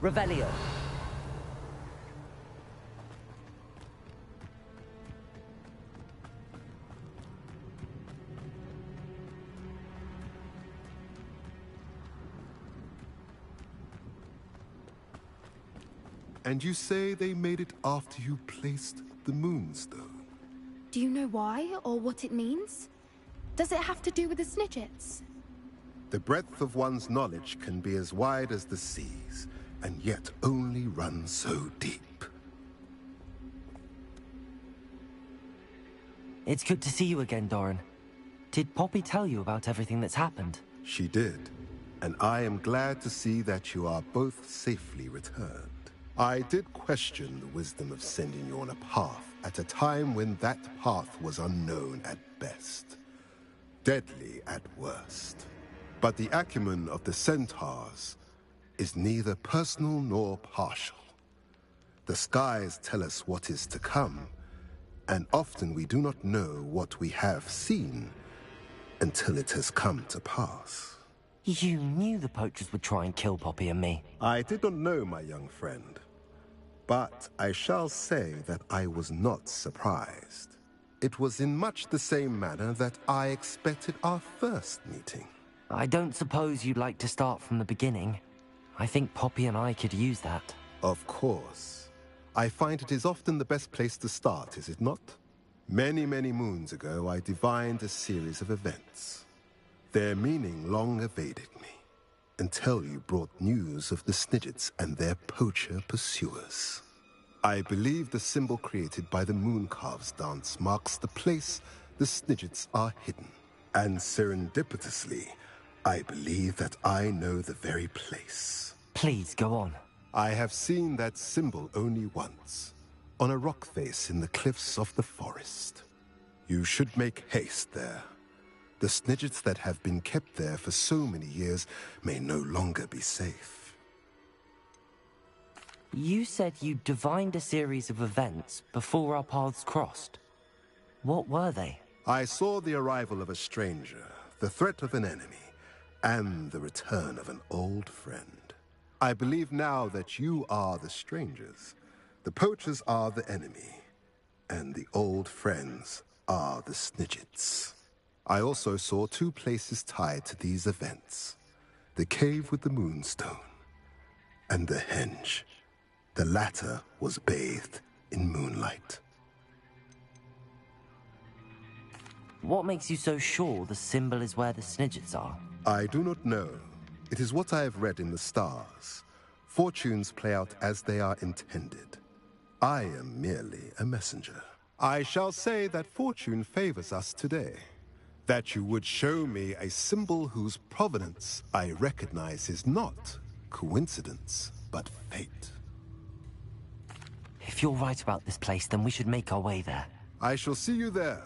Revelio. And you say they made it after you placed the Moonstone? Do you know why, or what it means? Does it have to do with the Snidgets? The breadth of one's knowledge can be as wide as the seas, and yet only run so deep. It's good to see you again, Doran. Did Poppy tell you about everything that's happened? She did, and I am glad to see that you are both safely returned. I did question the wisdom of sending you on a path at a time when that path was unknown at best, deadly at worst. But the acumen of the Centaurs is neither personal nor partial. The skies tell us what is to come, and often we do not know what we have seen until it has come to pass. You knew the poachers would try and kill Poppy and me. I did not know, my young friend, but I shall say that I was not surprised. It was in much the same manner that I expected our first meeting. I don't suppose you'd like to start from the beginning. I think Poppy and I could use that. Of course. I find it is often the best place to start, is it not? Many, many moons ago, I divined a series of events. Their meaning long evaded me, until you brought news of the Snidgets and their poacher pursuers. I believe the symbol created by the Mooncalves dance marks the place the Snidgets are hidden. And serendipitously, I believe that I know the very place. Please, go on. I have seen that symbol only once, on a rock face in the cliffs of the forest. You should make haste there. The Snidgets that have been kept there for so many years may no longer be safe. You said you divined a series of events before our paths crossed. What were they? I saw the arrival of a stranger, the threat of an enemy, and the return of an old friend. I believe now that you are the strangers. The poachers are the enemy, and the old friends are the Snidgets. I also saw two places tied to these events: the cave with the Moonstone and the henge. The latter was bathed in moonlight. What makes you so sure the symbol is where the Snidgets are? I do not know. It is what I have read in the stars. Fortunes play out as they are intended. I am merely a messenger. I shall say that fortune favors us today. That you would show me a symbol whose provenance I recognize is not coincidence, but fate. If you're right about this place, then we should make our way there. I shall see you there.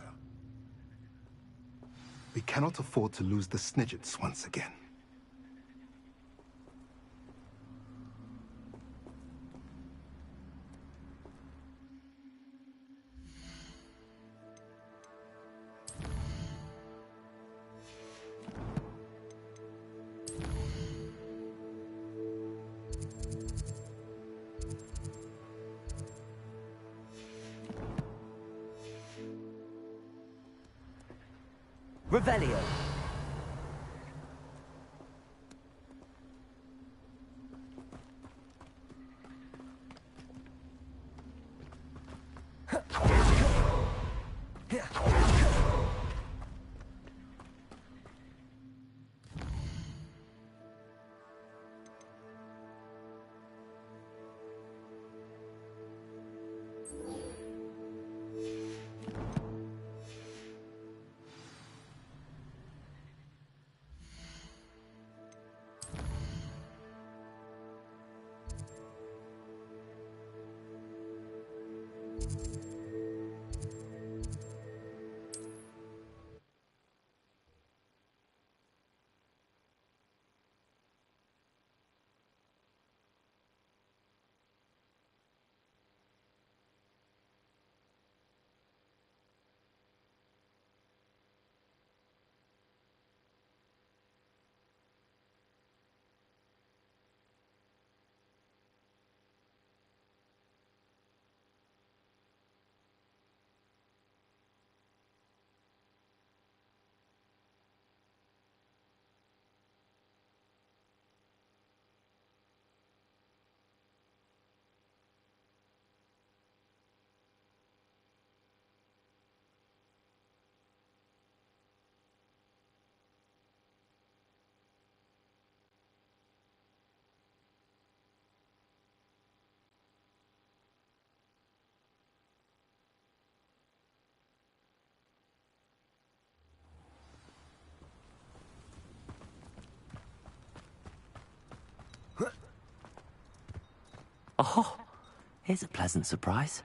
We cannot afford to lose the Snidgets once again. Revelio. Oh, here's a pleasant surprise.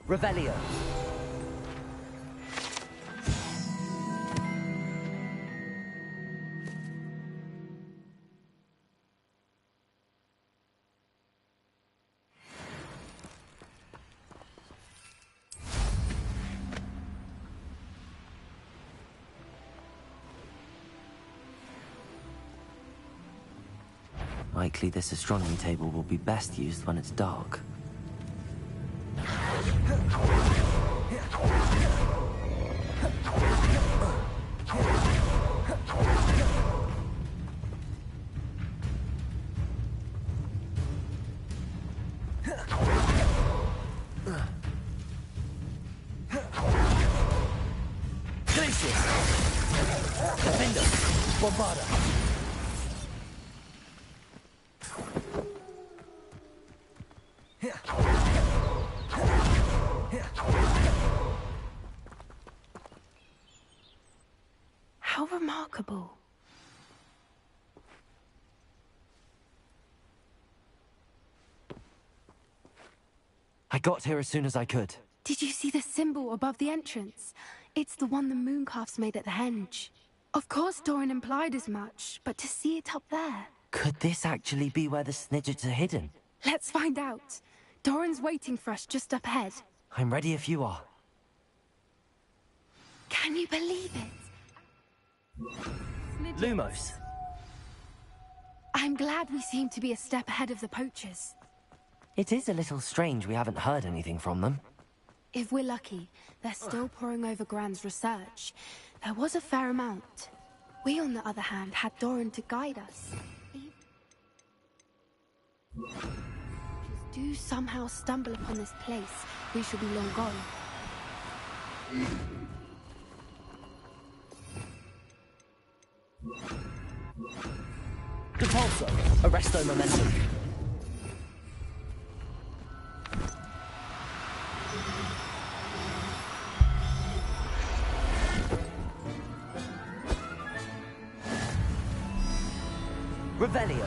Revelio. Likely this astronomy table will be best used when it's dark. How remarkable. I got here as soon as I could. Did you see the symbol above the entrance? It's the one the mooncalfs made at the henge. Of course Doran implied as much, but to see it up there... Could this actually be where the Snidgets are hidden? Let's find out. Doran's waiting for us just up ahead. I'm ready if you are. Can you believe it? Lumos. I'm glad we seem to be a step ahead of the poachers. It is a little strange we haven't heard anything from them. If we're lucky, they're still poring over Gran's research. There was a fair amount. We, on the other hand, had Doran to guide us. If we do somehow stumble upon this place, we shall be long gone. Repulsor, Arresto Momentum. Revelio.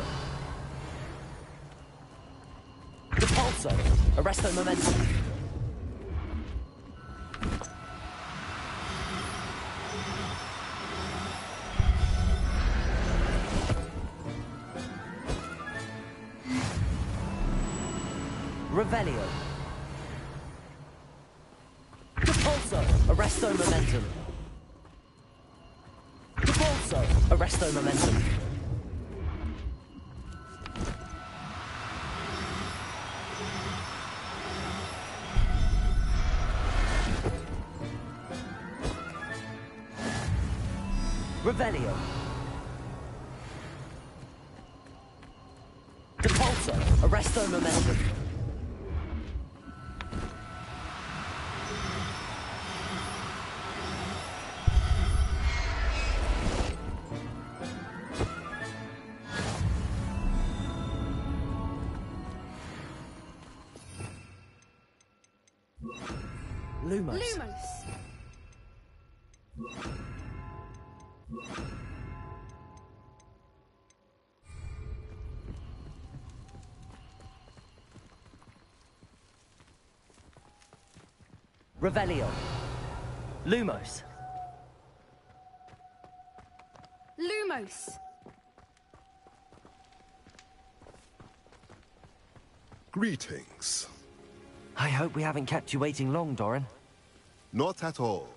Repulsor, Arresto Momentum. Revelio. Repulsor, Arresto Momentum. Repulsor, Arresto Momentum. Revelio. Repulsor, Arresto Momentum. Lumos. Lumos! Revelio. Lumos. Lumos! Greetings. I hope we haven't kept you waiting long, Doran. Not at all.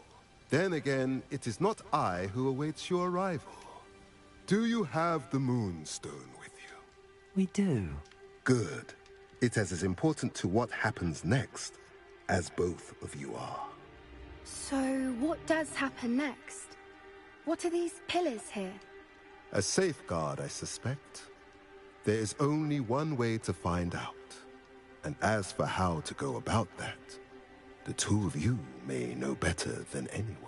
Then again, it is not I who awaits your arrival. Do you have the Moonstone with you? We do. Good. It is as important to what happens next as both of you are. So, what does happen next? What are these pillars here? A safeguard, I suspect. There is only one way to find out. And as for how to go about that, the two of you may know better than anyone.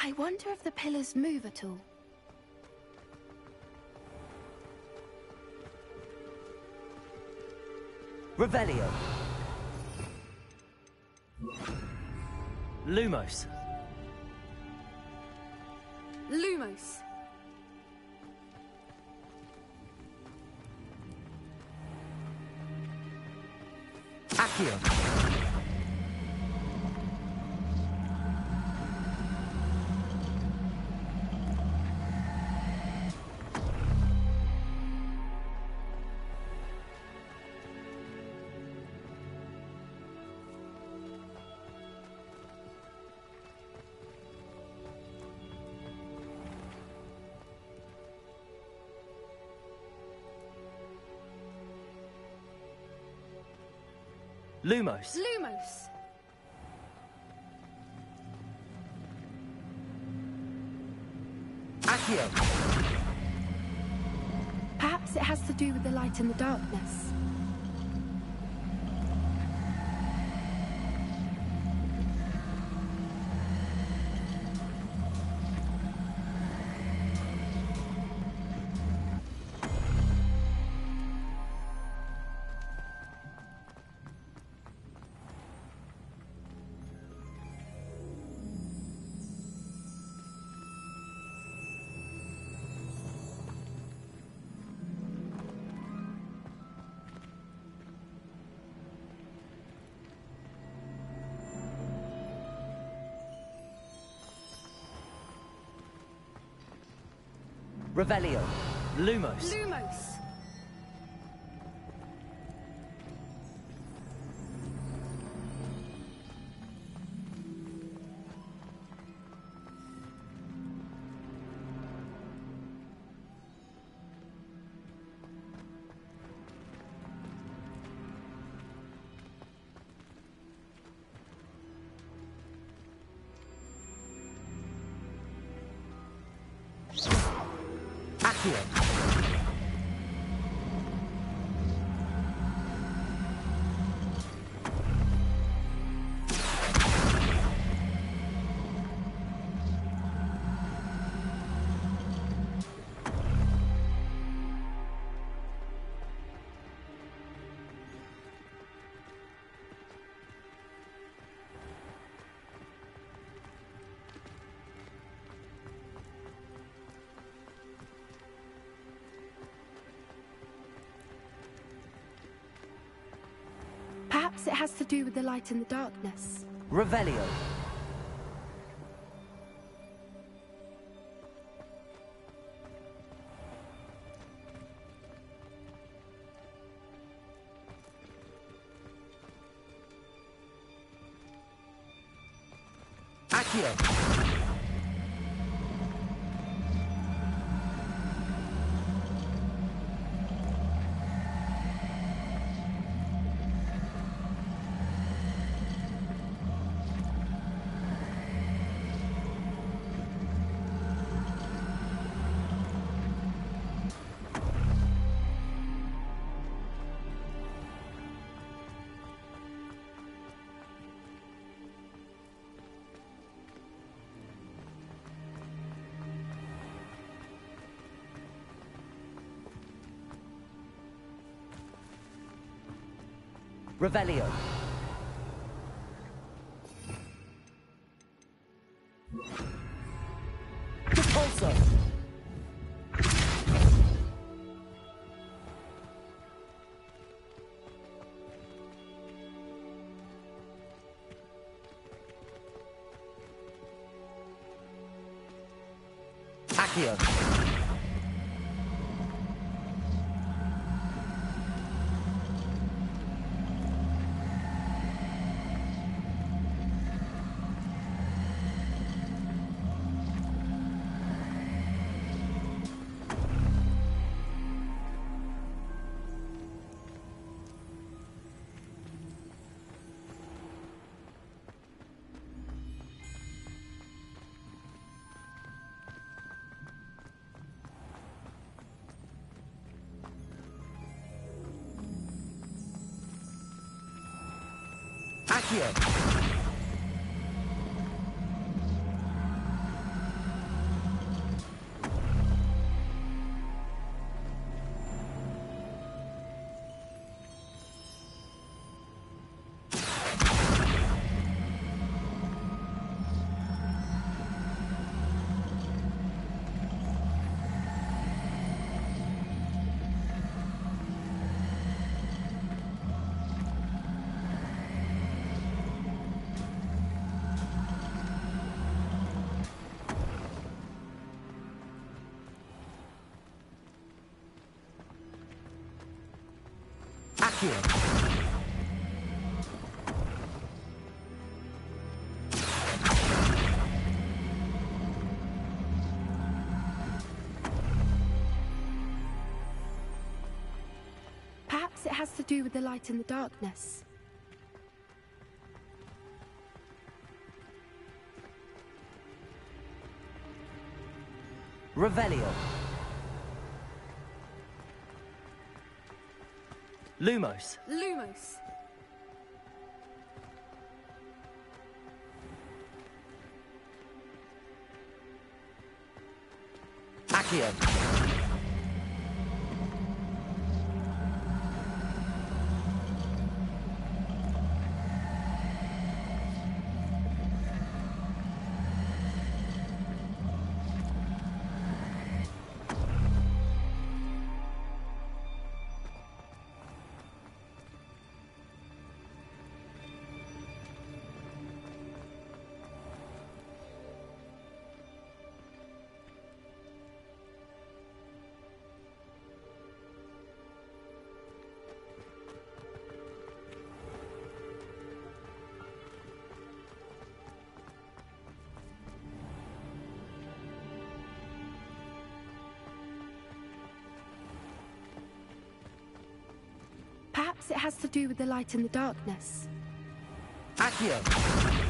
I wonder if the pillars move at all. Revelio. Lumos. Lumos. Accio. Lumos. Lumos. Accio. Perhaps it has to do with the light and the darkness. Revelio. Lumos. Lumos. Accio. Perhaps it has to do with the light and the darkness. Revelio. Accio. Revelio. Repulsor. Accio. Accio. Accio. Perhaps it has to do with the light and the darkness. Revelio. Lumos. Lumos. Accio. Perhaps it has to do with the light and the darkness. Accio.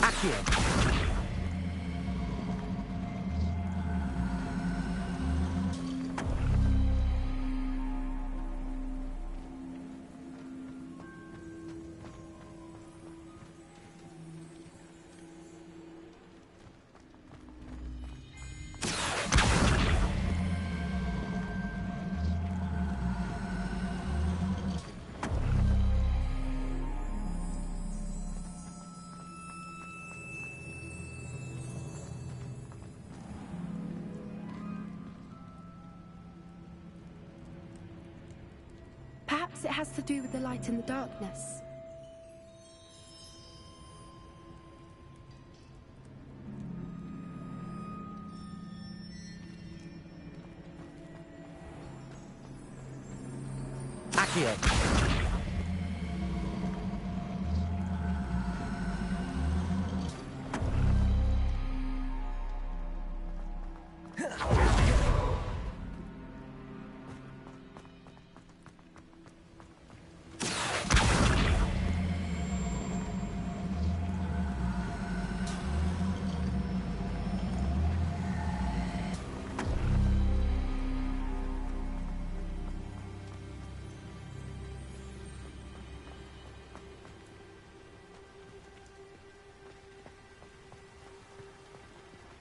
Accio. Perhaps it has to do with the light and the darkness. Accio.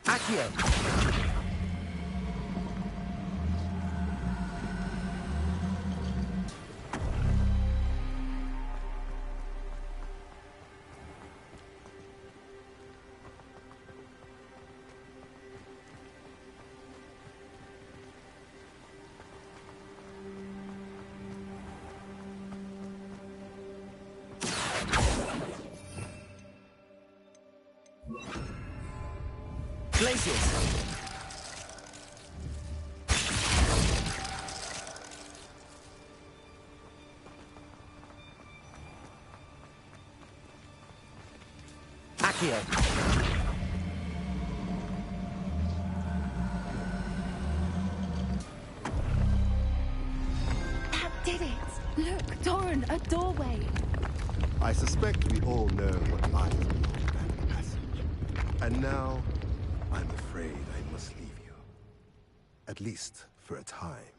Accio. Glacius. Accio. That did it! Look, Doran, a doorway! I suspect we all know what lies beyond that passage. And now, I'm afraid I must leave you. At least for a time.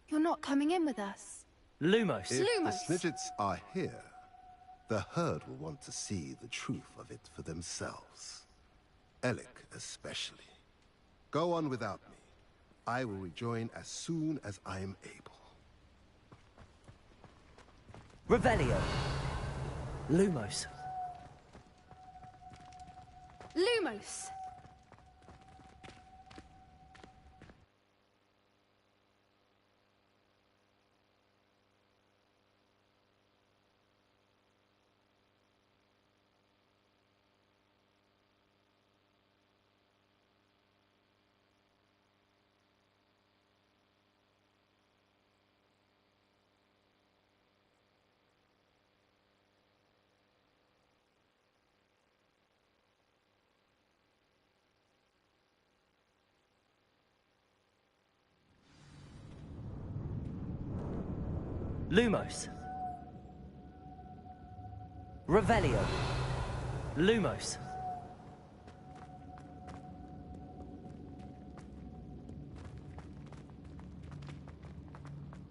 You're not coming in with us. Lumos. If Lumos. the Snidgets are here, the herd will want to see the truth of it for themselves. Alec especially. Go on without me. I will rejoin as soon as I am able. Revelio. Lumos. Lumos! Lumos. Revelio. Lumos.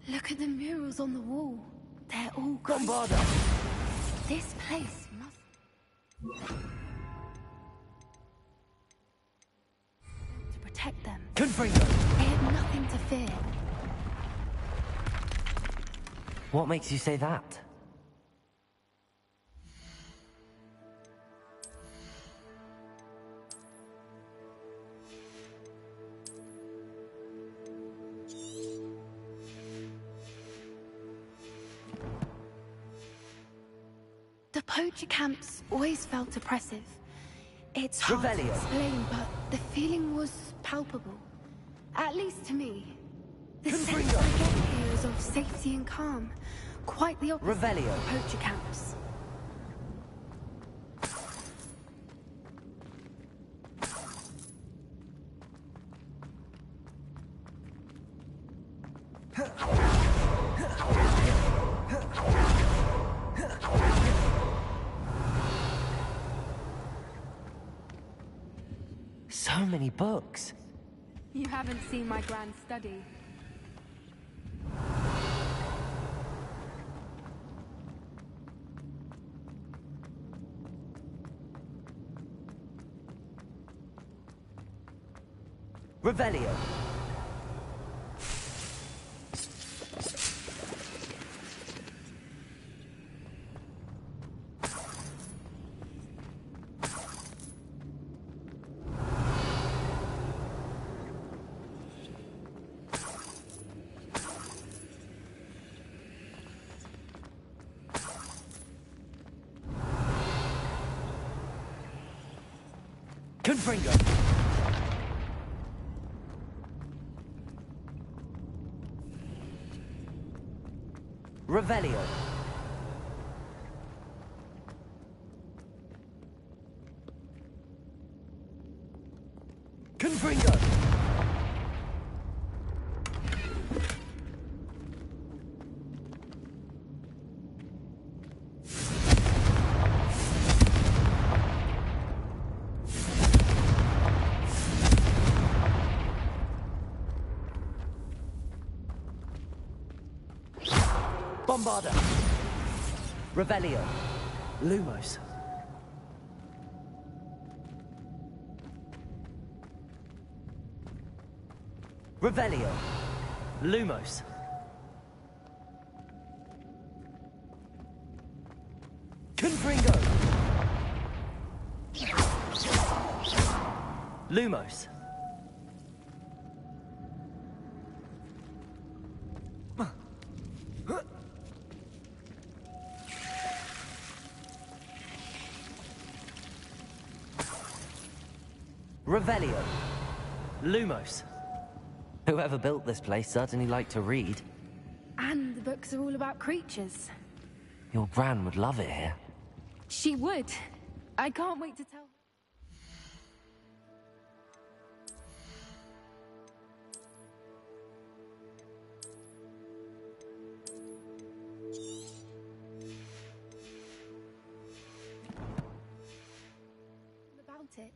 Look at the murals on the wall. They're all Bombarda. This place must... to protect them. Confringo. They had nothing to fear. What makes you say that? The poacher camps always felt oppressive. It's hard to Revelio. explain, but the feeling was palpable. At least to me. The sense Confringo. I get here is of safety and calm. Quite the opposite Revelio. of poacher camps. So many books. You haven't seen my grand study. Revelio. Confringo. Revelio. Confringo. Bombarda. Revelio. Lumos. Revelio. Lumos. Confringo. Lumos. Revelio. Lumos. Whoever built this place certainly liked to read. And the books are all about creatures. Your Gran would love it here. She would. I can't wait to tell her. About it.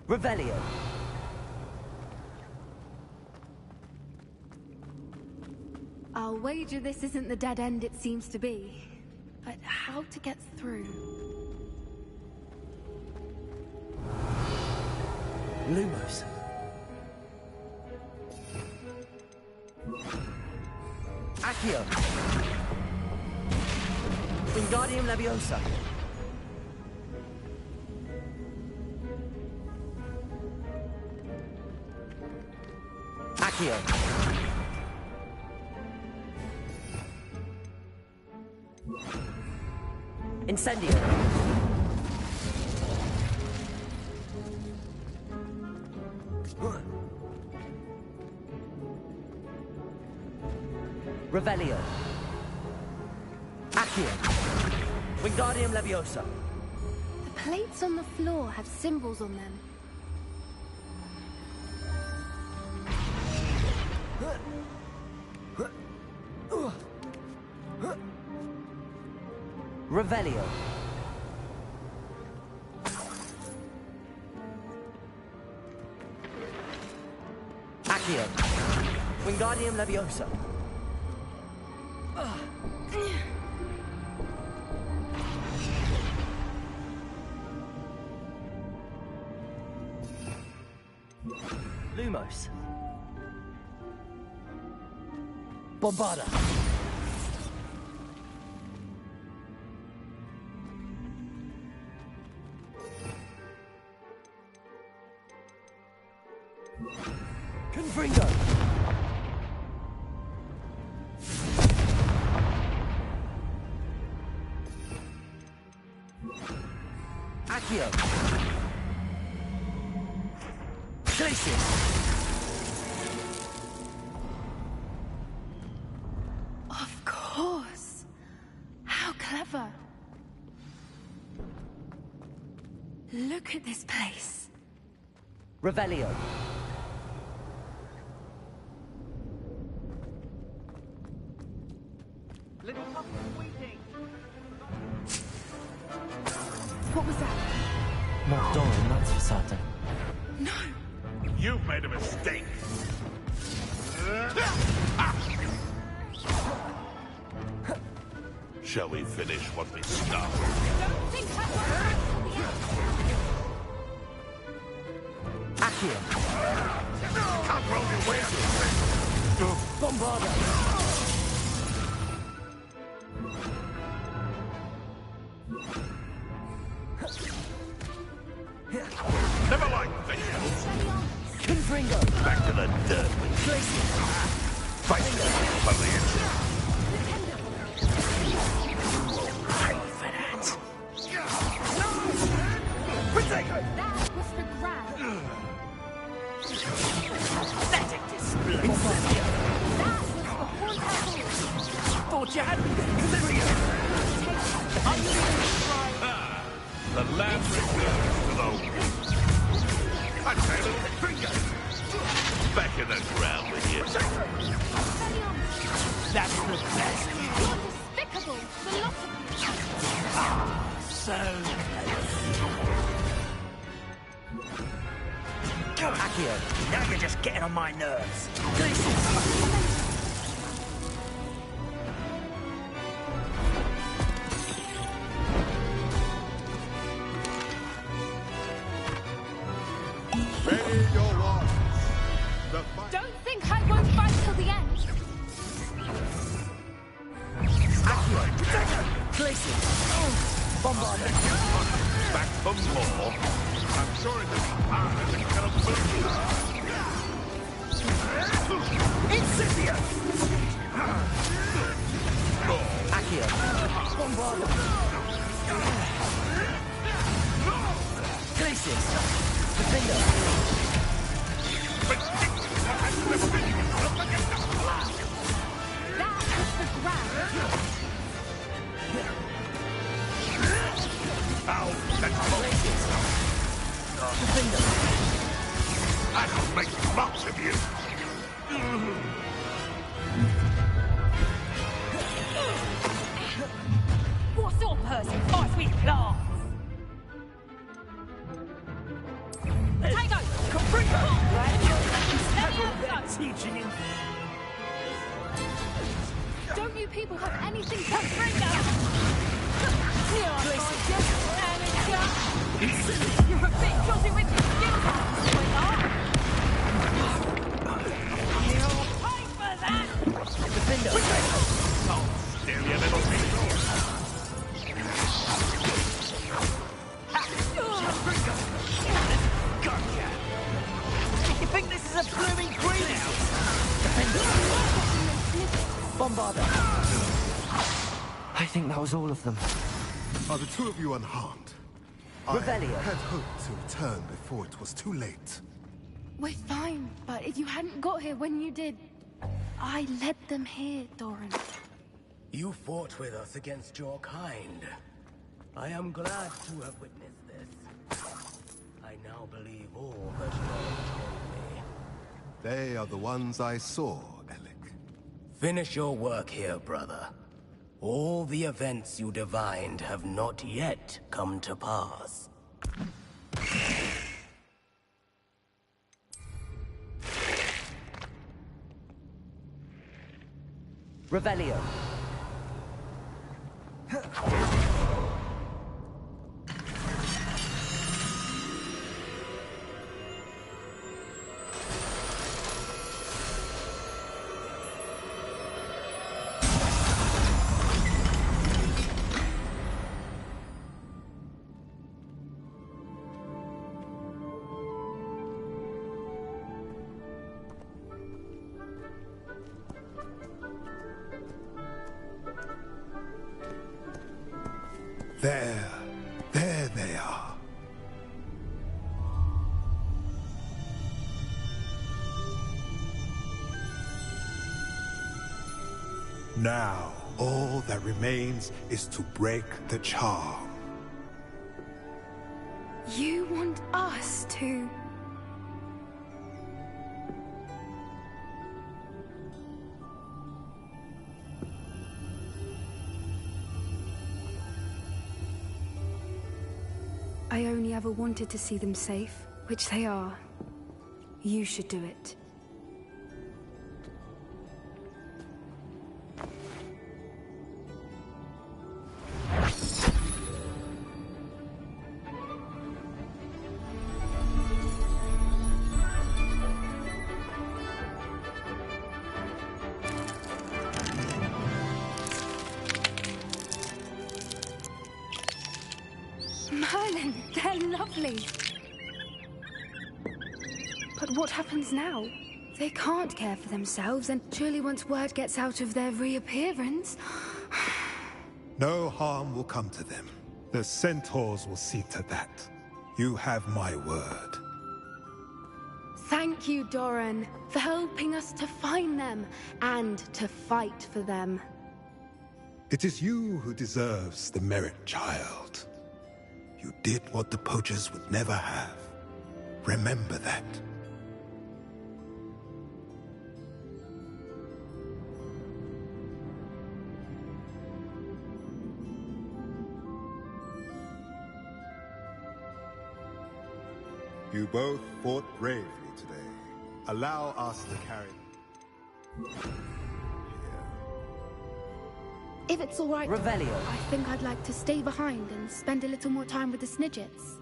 Revelio. I'll wager this isn't the dead end it seems to be. But how to get through? Lumos. Accio. Wingardium Leviosa. Accio. Incendio. Revelio. Accio. Wingardium Leviosa. The plates on the floor have symbols on them. Revelio. Accio. Wingardium Leviosa. Lumos. Bombarda. Confringo. Accio. Glacius. Of course. How clever. Look at this place. Revelio. What was that? Not Doran, that's for certain. No. You've made a mistake. Shall we finish what we started? Don't think Accio. Can't roll your way out of this. Bombarda. Never liked the hills. Confringo. Back to the dirt. Glacius. Fight for the inch. Pay for that. Protego! That was for Grab. Pathetic display. That was for Horntackle. Thought you had the land returns to the I tell you, finger. Back in the ground with you. That's the best. You're despicable. The lot of you. So Accio. now you're just getting on my nerves. Glacius. Ready your arms. The fight. Don't think I won't fight till the end. Accio. Glacius. Bombarda. Back for more. I'm sure it is hard as it cannot move. Incendio. More. Accio. Bombarda. Glacius. Confringo. That was for Grab. Ow, that's bullshit. Confringo. That'll make lots of you. What's your person? 5 sweet claws. Placing Confringo! You're a bit jolty with your skills, sweetheart! You'll pay for that! Defender! Oh, still you little people. Gotcha. You think this is a blooming greenhouse? Bombarder! I think that was all of them. Are the two of you unharmed? Revelio. I had hoped to return before it was too late. We're fine, but if you hadn't got here when you did, I led them here, Doran. You fought with us against your kind. I am glad to have witnessed this. I now believe all that Lord told me. They are the ones I saw, Alec. Finish your work here, brother. All the events you divined have not yet come to pass. Revelio. There they are. Now, all that remains is to break the charm. You want us to... I only ever wanted to see them safe, which they are. You should do it. Merlin, they're lovely. But what happens now? They can't care for themselves, and surely once word gets out of their reappearance... No harm will come to them. The centaurs will see to that. You have my word. Thank you, Doran, for helping us to find them, and to fight for them. It is you who deserves the merit, child. You did what the poachers would never have. Remember that. You both fought bravely today. Allow us to carry here. If it's all right, Revelio. I think I'd like to stay behind and spend a little more time with the Snidgets.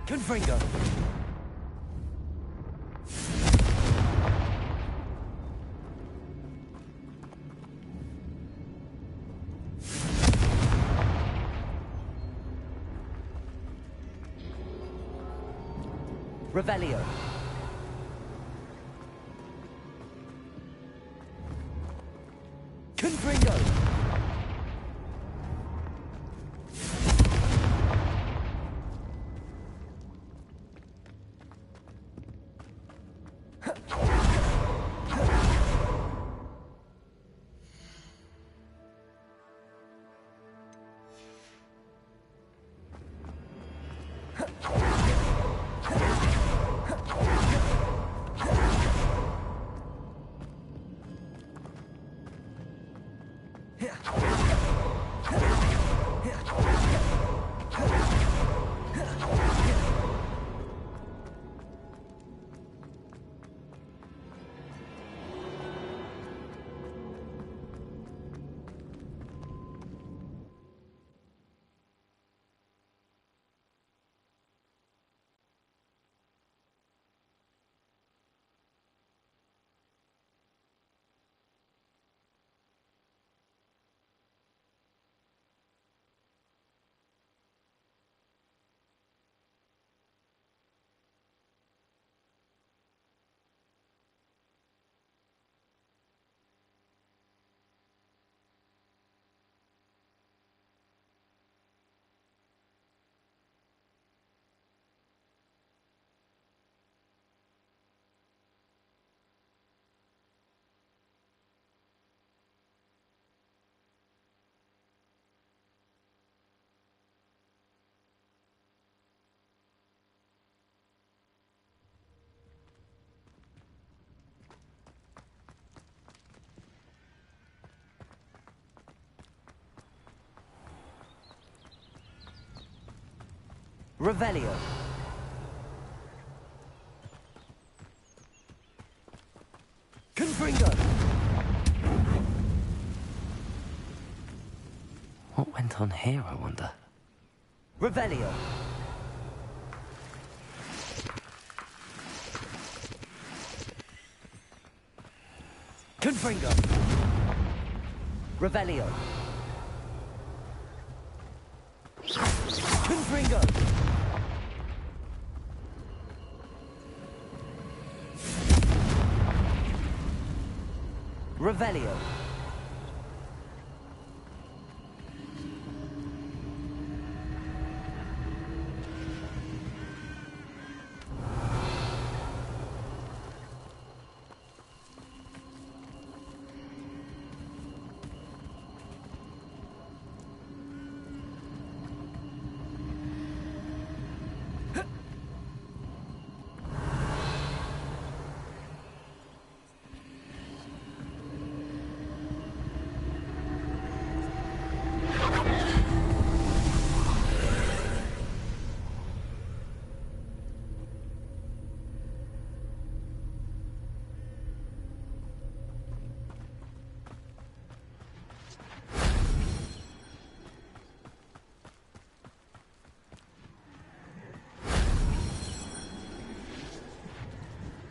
Confringo. Revelio. Confringo. Revelio. Confringo. What went on here, I wonder? Revelio. Confringo. Revelio. Confringo. Revelio.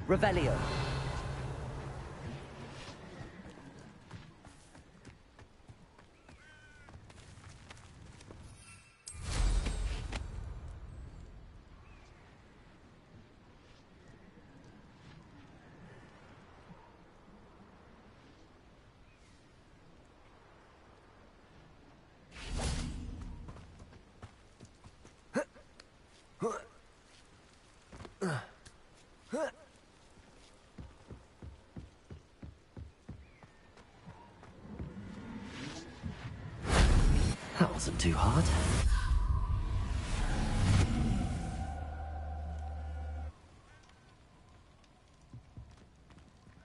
Revelio. That wasn't too hard.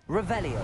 Revelio.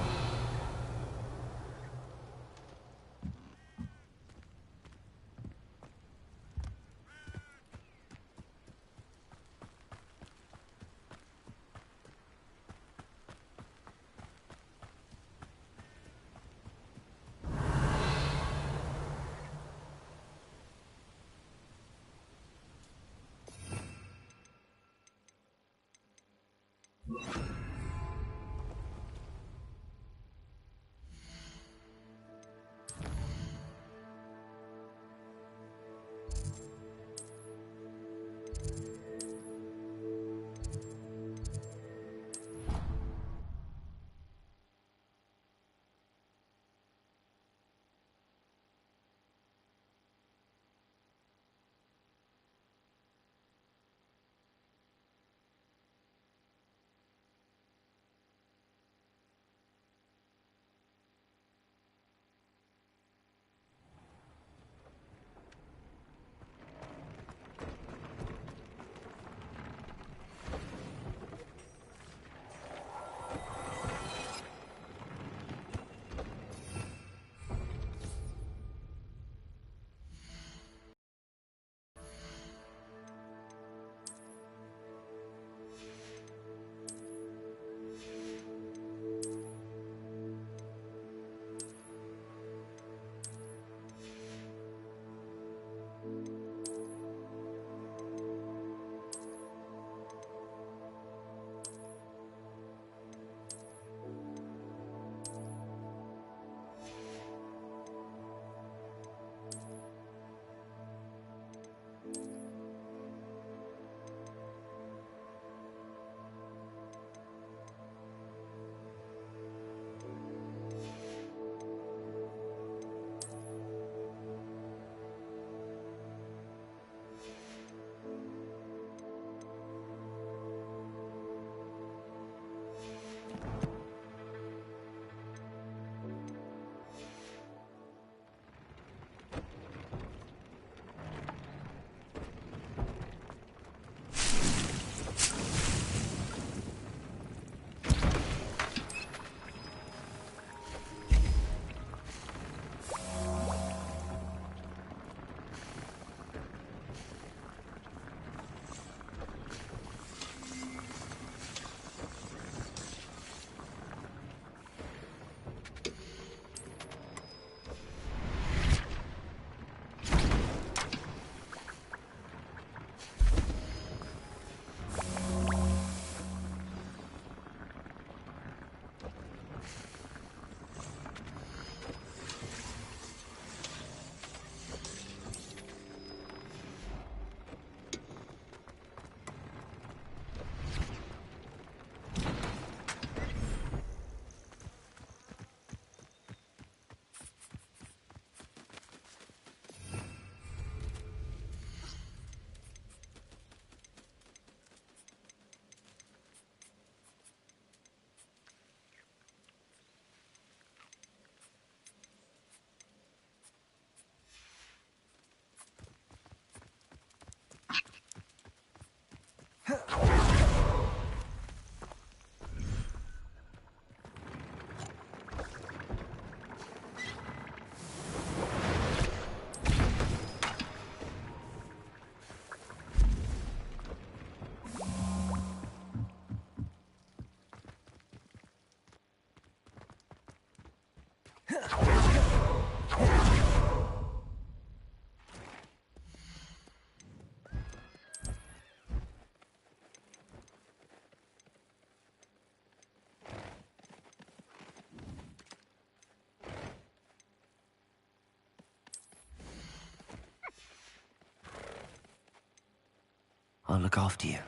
I'll look after you.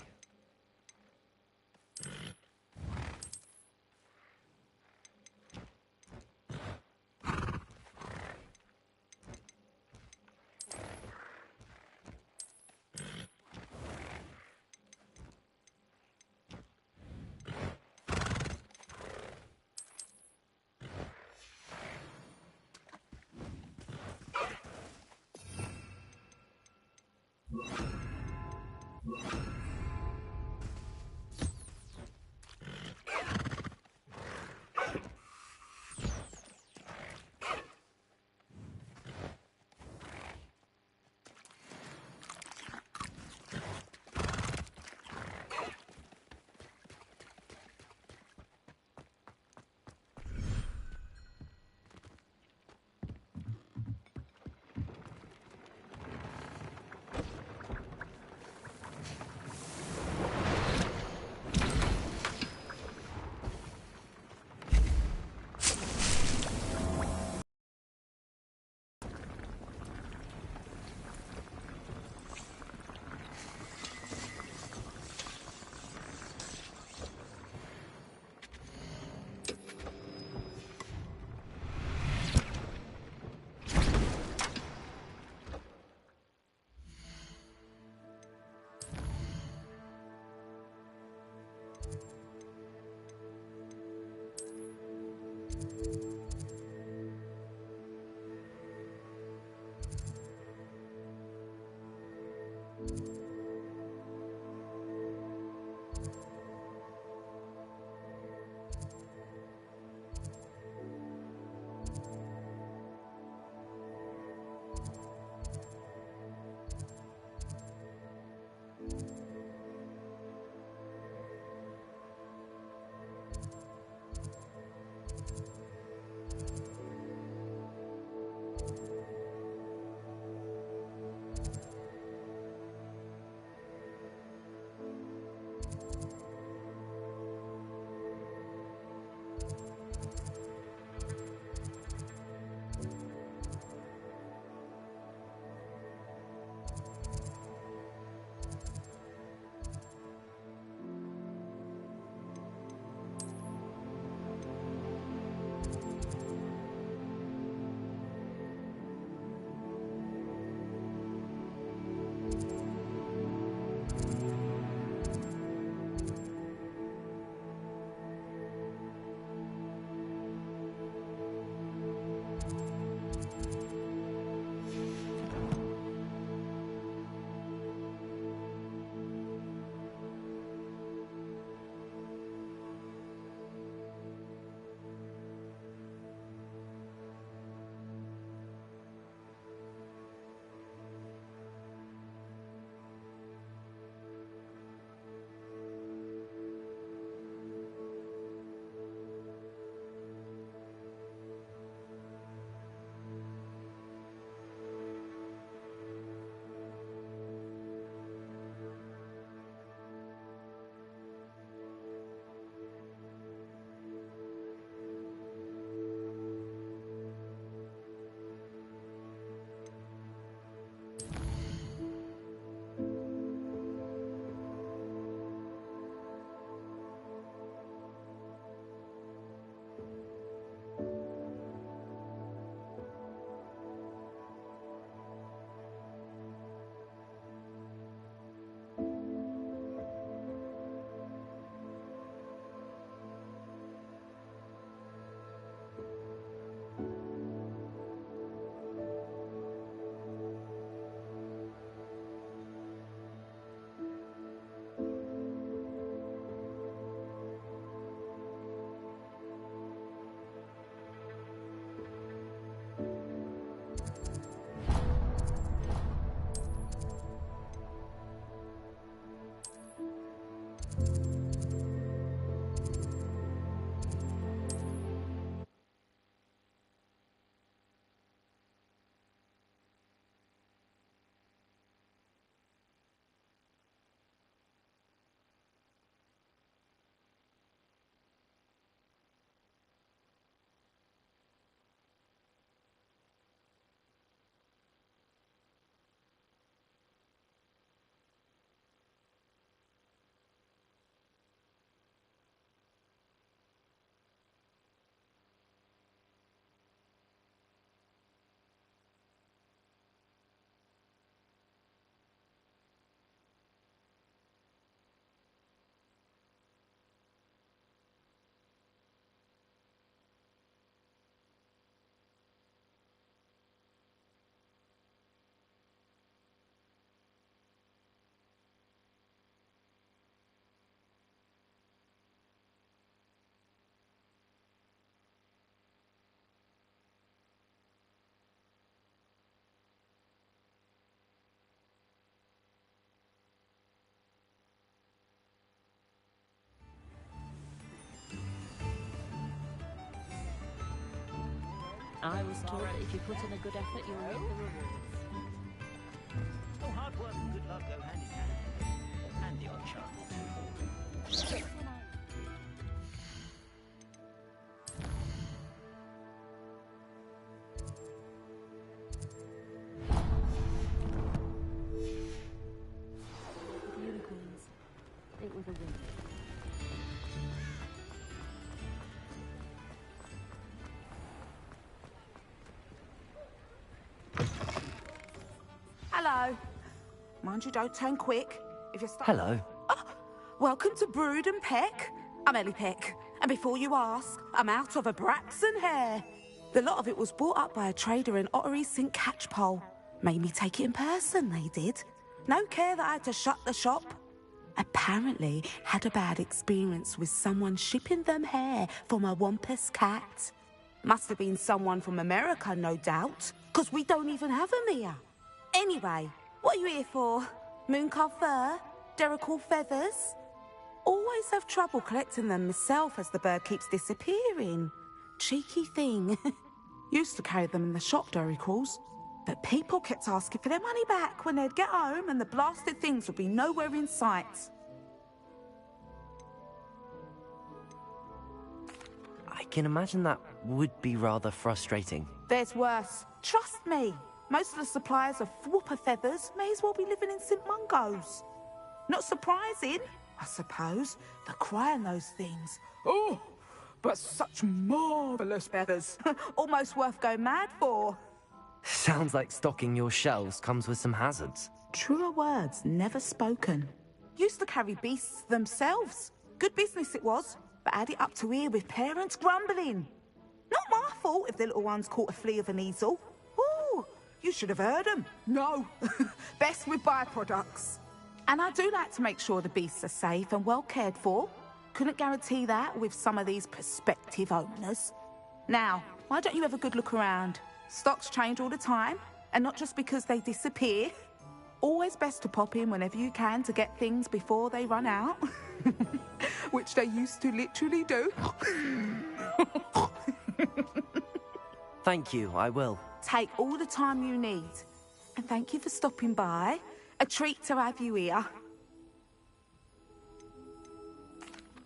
I was told that if you put in a good effort, you'll reap the rewards. Oh, hard work and good luck go hand in hand. And the odd chance. The unicorns. It was a win. Hello. Mind you don't turn quick. If you're stuck. Hello. Welcome to Brood and Peck. I'm Ellie Peck. And before you ask, I'm out of a Braxton hair. The lot of it was bought up by a trader in Ottery St. Catchpole. Made me take it in person, they did. No care that I had to shut the shop. Apparently had a bad experience with someone shipping them hair from a Wampus cat. Must have been someone from America, no doubt, because we don't even have them here. Anyway, what are you here for? Mooncar fur? Derrickle feathers? Always have trouble collecting them myself as the bird keeps disappearing. Cheeky thing. Used to carry them in the shop, Derricles. But people kept asking for their money back when they'd get home and the blasted things would be nowhere in sight. I can imagine that would be rather frustrating. There's worse. Trust me. Most of the suppliers of whooper feathers may as well be living in St. Mungo's. Not surprising, I suppose, the cry on those things. Oh, but such marvellous feathers. Almost worth going mad for. Sounds like stocking your shelves comes with some hazards. Truer words never spoken. Used to carry beasts themselves. Good business it was, but had it up to here with parents grumbling. Not my fault if the little ones caught a flea of an easel. Ooh, you should have heard them. No, best with byproducts. And I do like to make sure the beasts are safe and well cared for. Couldn't guarantee that with some of these prospective owners. Now, why don't you have a good look around? Stocks change all the time, and not just because they disappear. Always best to pop in whenever you can to get things before they run out. Which they used to literally do. Thank you, I will. Take all the time you need. And thank you for stopping by. A treat to have you here.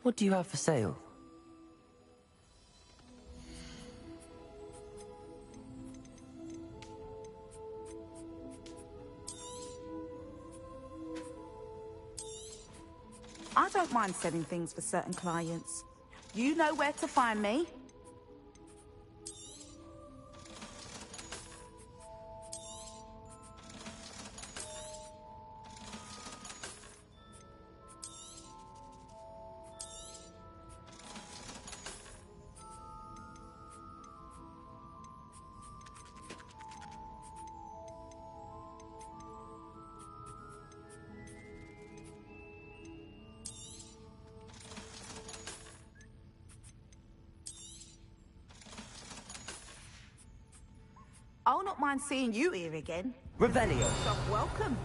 What do you have for sale? I don't mind selling things for certain clients. You know where to find me. I'll not mind seeing you here again. Revelio. Yourself welcome.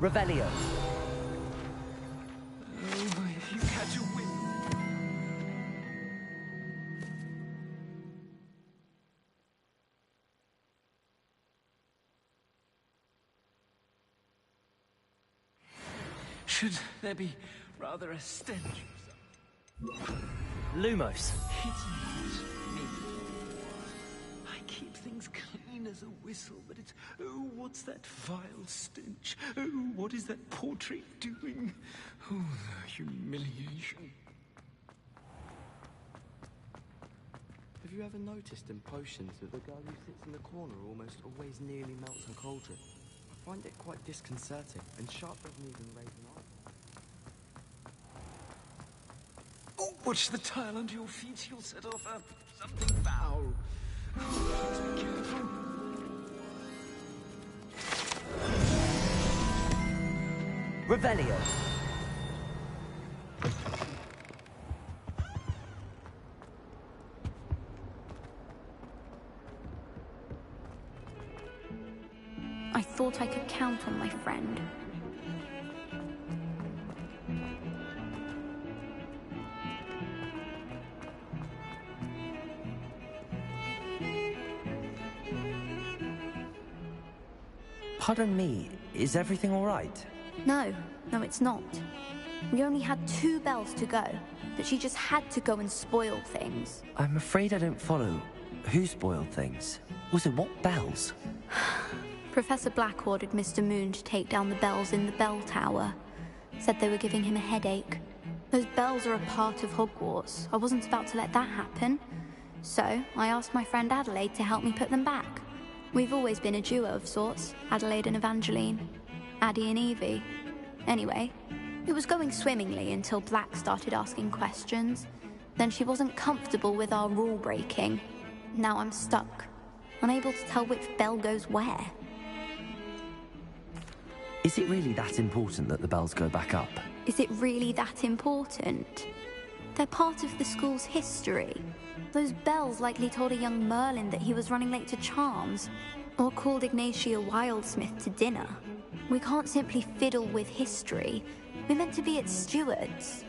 Revelio. Oh, if you catch a whiff. Should there be rather a stench of some? Lumos. It's not me. I keep things clean as a whistle, but it's... Oh, what's that vile stench? Oh, what is that portrait doing? Oh, the humiliation. Have you ever noticed in potions that the girl who sits in the corner almost always nearly melts her cauldron? I find it quite disconcerting, and Sharp doesn't even raise an eye. Oh, watch the tile under your feet. You'll set off something foul. Oh, please be careful. Revelio. I thought I could count on my friend. Pardon me, is everything all right? No, it's not. We only had 2 bells to go, but she just had to go and spoil things. I'm afraid I don't follow. Who spoiled things? Also, what bells? Professor Black ordered Mr. Moon to take down the bells in the bell tower. Said they were giving him a headache. Those bells are a part of Hogwarts. I wasn't about to let that happen. So, I asked my friend Adelaide to help me put them back. We've always been a duo of sorts, Adelaide and Evangeline. Addie and Evie. Anyway, it was going swimmingly until Black started asking questions. Then she wasn't comfortable with our rule breaking. Now I'm stuck, unable to tell which bell goes where. Is it really that important that the bells go back up? Is it really that important? They're part of the school's history. Those bells likely told a young Merlin that he was running late to Charms, or called Ignatia Wildsmith to dinner. We can't simply fiddle with history. We're meant to be its stewards.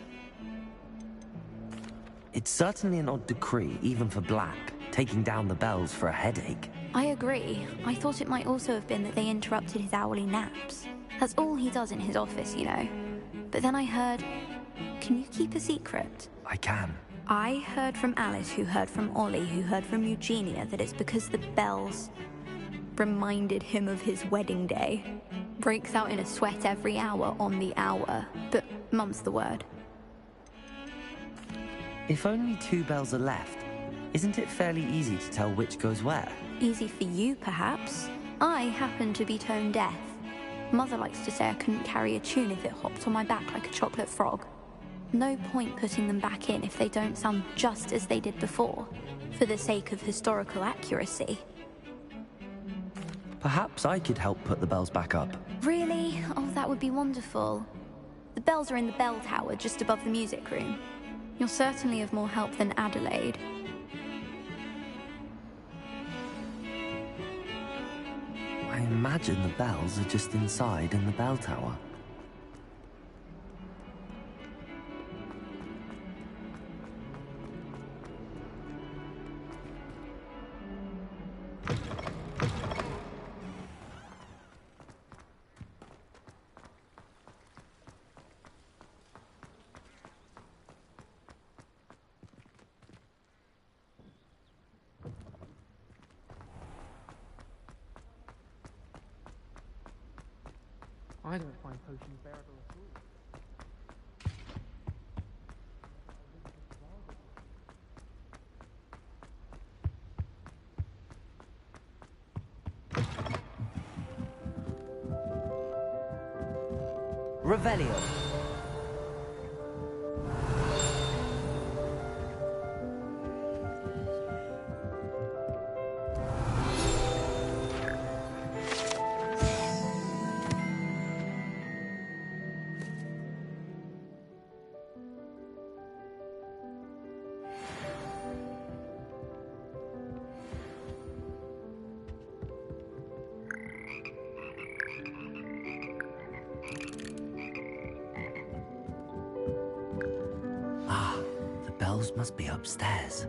It's certainly an odd decree, even for Black, taking down the bells for a headache. I agree. I thought it might also have been that they interrupted his hourly naps. That's all he does in his office, you know. But then I heard... Can you keep a secret? I can. I heard from Alice, who heard from Ollie, who heard from Eugenia, that it's because the bells reminded him of his wedding day. Breaks out in a sweat every hour on the hour, but mum's the word. If only 2 bells are left, isn't it fairly easy to tell which goes where? Easy for you, perhaps. I happen to be tone deaf. Mother likes to say I couldn't carry a tune if it hopped on my back like a chocolate frog. No point putting them back in if they don't sound just as they did before, for the sake of historical accuracy. Perhaps I could help put the bells back up. Really? Oh, that would be wonderful. The bells are in the bell tower just above the music room. You're certainly of more help than Adelaide. I imagine the bells are just inside in the bell tower. I don't find potions bearable at all. Revelio. bells must be upstairs.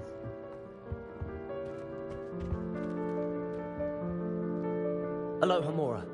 Aloha, Mora.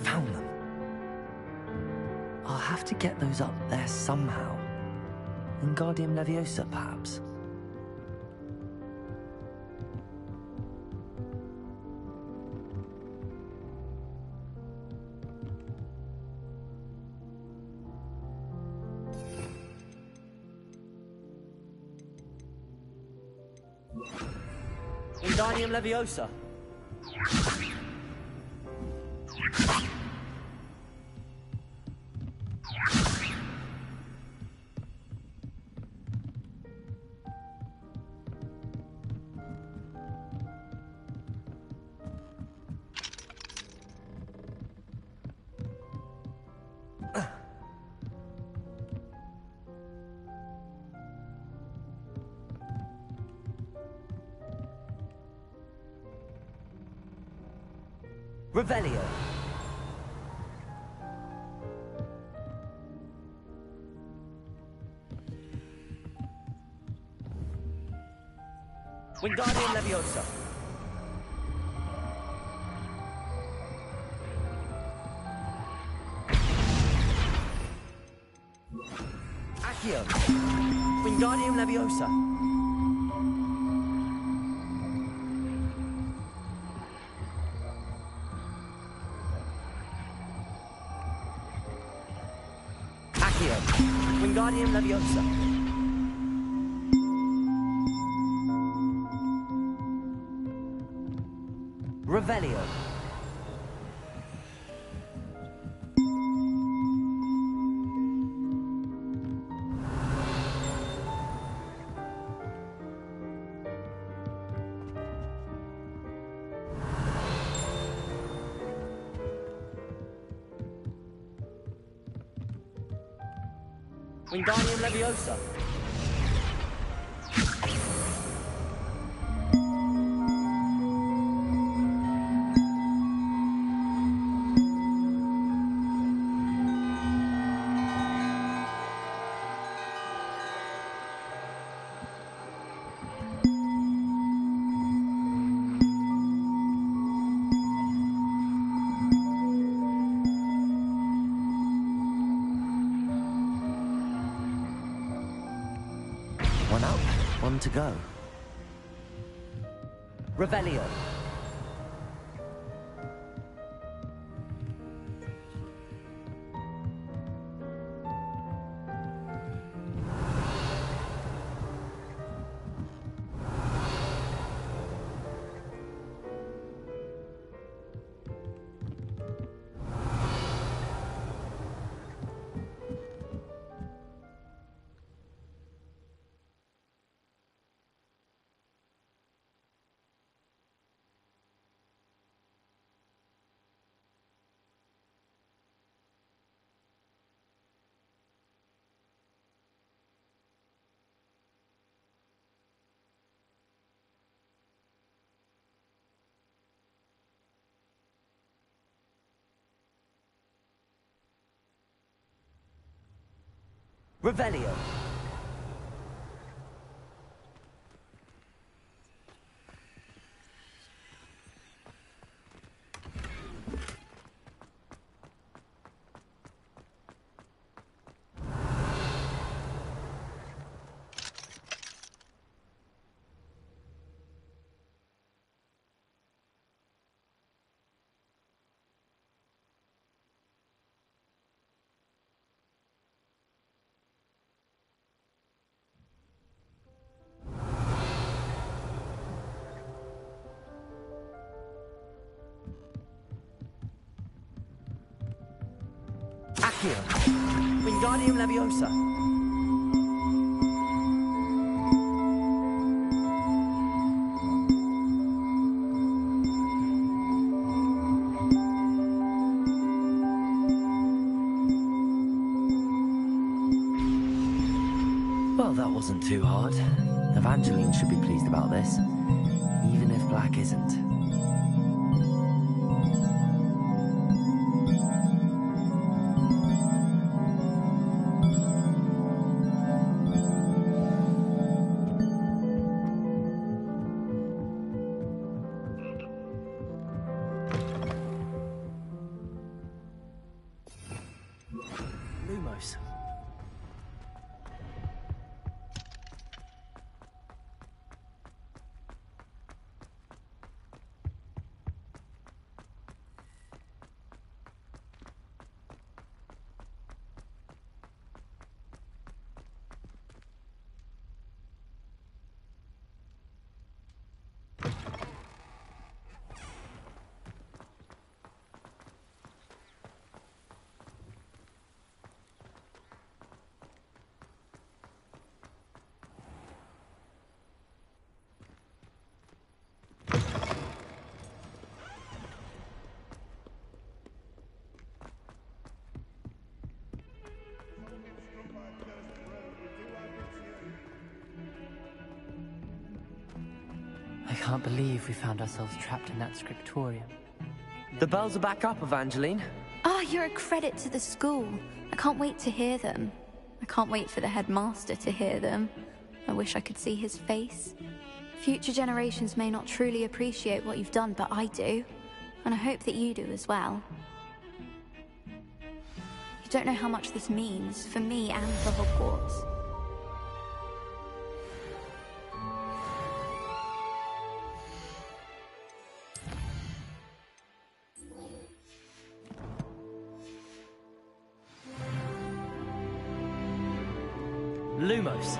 Found them. I'll have to get those up there somehow. Wingardium Leviosa, perhaps? Wingardium Leviosa. Revelio. Wingardium Leviosa. Accio. Wingardium Leviosa. Accio. Wingardium Leviosa. Revelio. Wingardium Leviosa. One up, one to go. Revelio. Revelio. Accio. Wingardium Leviosa. Well, that wasn't too hard. Evangeline should be pleased about this, even if Black isn't. Lumos. I can't believe we found ourselves trapped in that scriptorium. The bells are back up, Evangeline. Ah, you're a credit to the school. I can't wait to hear them. I can't wait for the headmaster to hear them. I wish I could see his face. Future generations may not truly appreciate what you've done, but I do. And I hope that you do as well. You don't know how much this means, for me and for Hogwarts. Lumos.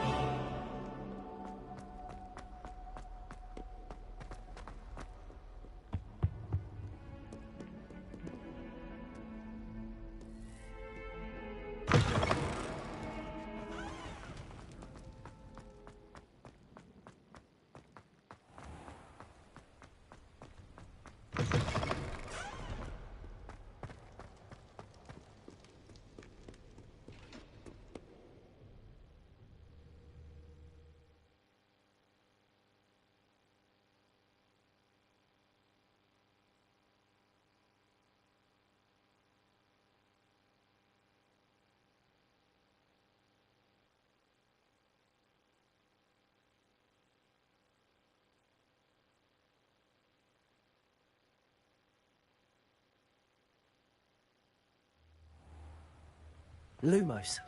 Lumos.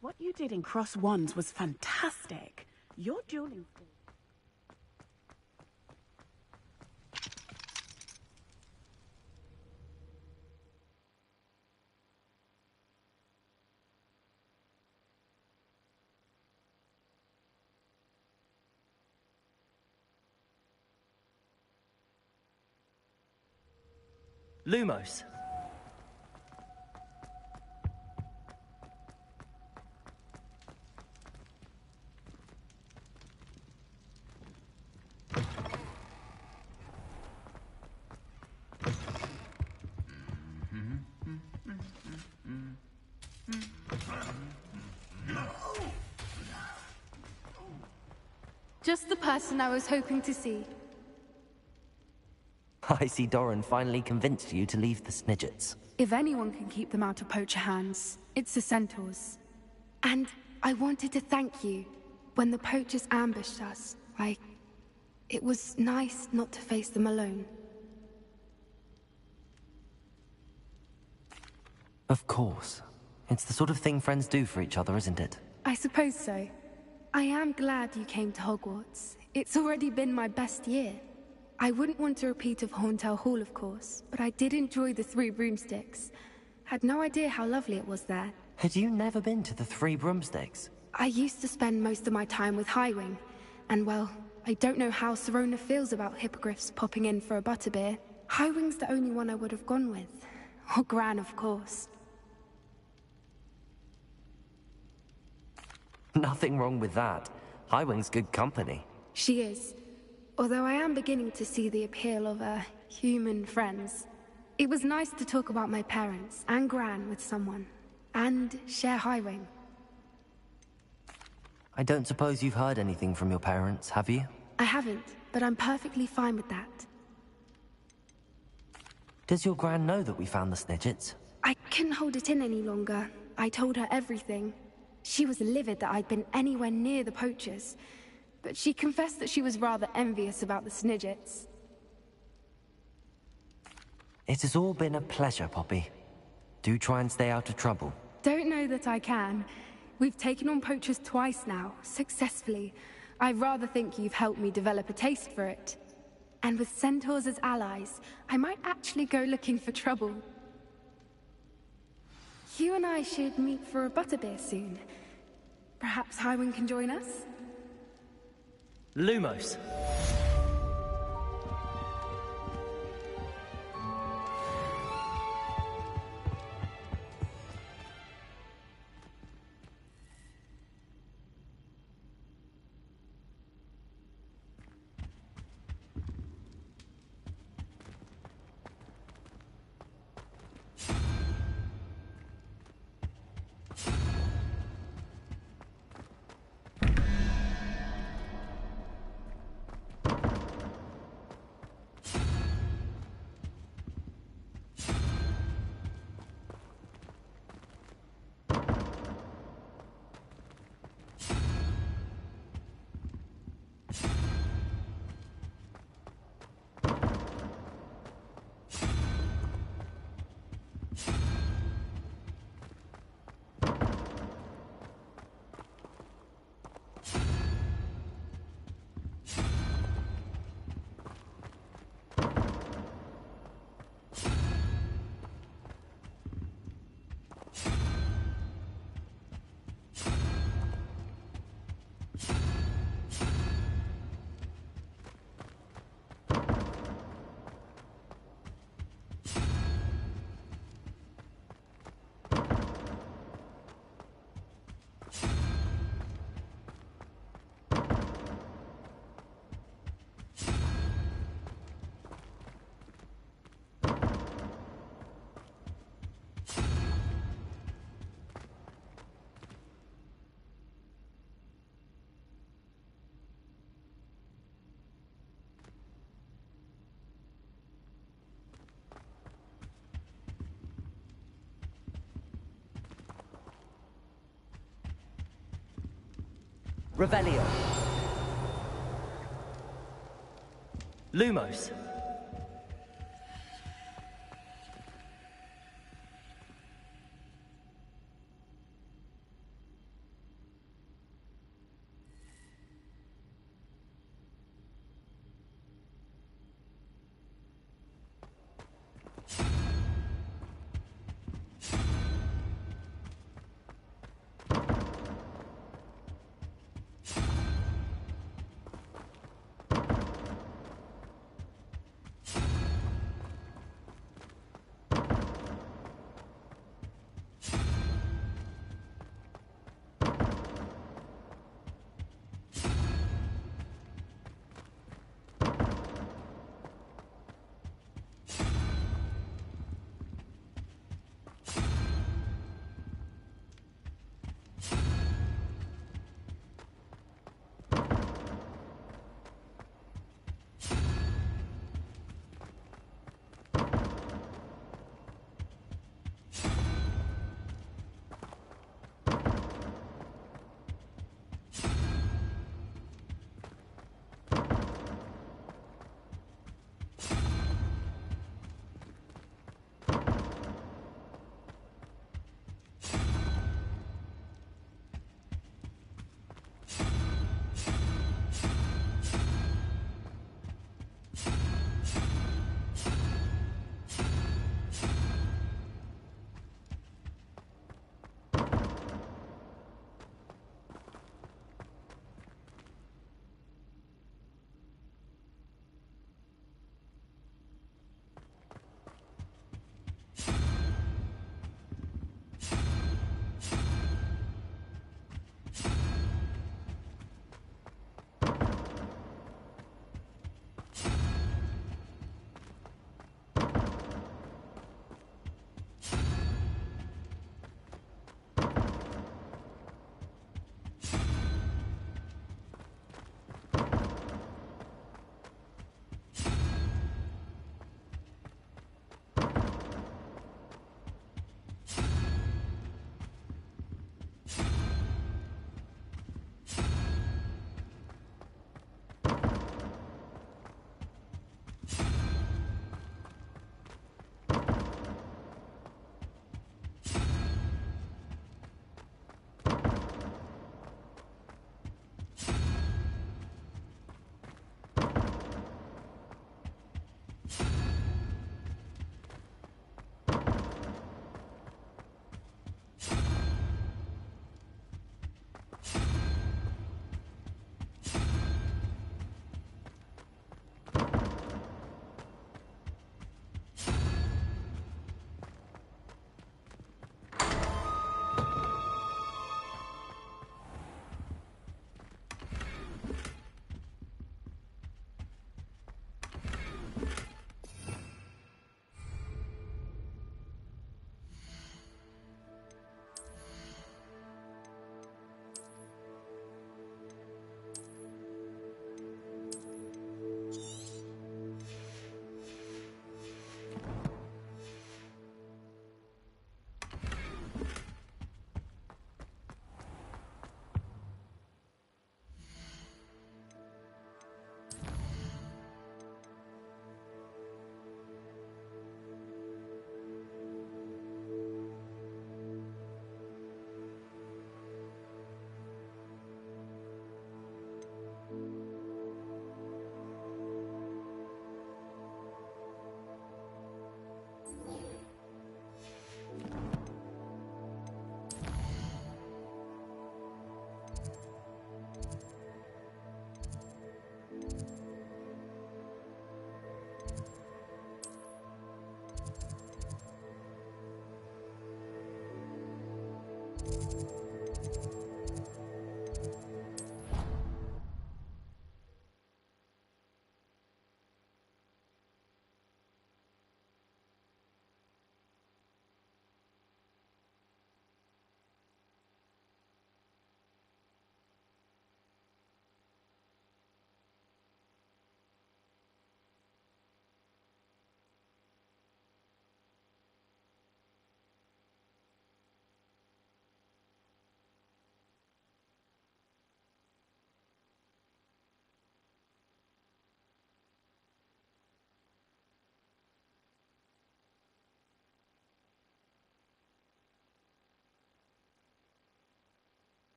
What you did in Cross Wands was fantastic. Your dueling skills. Lumos. Just the person I was hoping to see. I see Doran finally convinced you to leave the Snidgets. If anyone can keep them out of poacher hands, it's the Centaurs. And I wanted to thank you. When the poachers ambushed us, it was nice not to face them alone. Of course. It's the sort of thing friends do for each other, isn't it? I suppose so. I am glad you came to Hogwarts. It's already been my best year. I wouldn't want a repeat of Horntail Hall, of course, but I did enjoy the 3 broomsticks. Had no idea how lovely it was there. Had you never been to the Three Broomsticks? I used to spend most of my time with Highwing, and well, I don't know how Serona feels about hippogriffs popping in for a butterbeer. Highwing's the only one I would have gone with. Or Gran, of course. Nothing wrong with that. Highwing's good company. She is. Although I am beginning to see the appeal of, human friends. It was nice to talk about my parents and Gran with someone. And share Highwing. I don't suppose you've heard anything from your parents, have you? I haven't, but I'm perfectly fine with that. Does your Gran know that we found the Snidgets? I couldn't hold it in any longer. I told her everything. She was livid that I'd been anywhere near the poachers, but she confessed that she was rather envious about the Snidgets. It has all been a pleasure, Poppy. Do try and stay out of trouble. Don't know that I can. We've taken on poachers twice now, successfully. I rather think you've helped me develop a taste for it. And with centaurs as allies, I might actually go looking for trouble. You and I should meet for a butterbeer soon. Perhaps Highwing can join us? Lumos. Revelio. Lumos.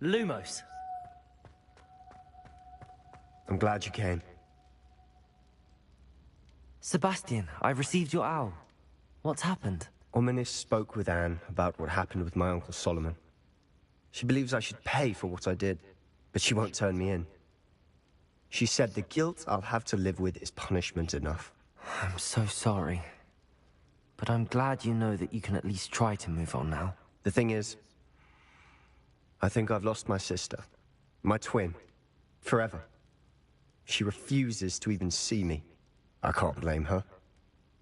Lumos. I'm glad you came. Sebastian, I received your owl. What's happened? Ominis spoke with Anne about what happened with my Uncle Solomon. She believes I should pay for what I did, but she won't turn me in. She said the guilt I'll have to live with is punishment enough. I'm so sorry. But I'm glad you know that you can at least try to move on now. The thing is, I think I've lost my sister. My twin. Forever. She refuses to even see me. I can't blame her.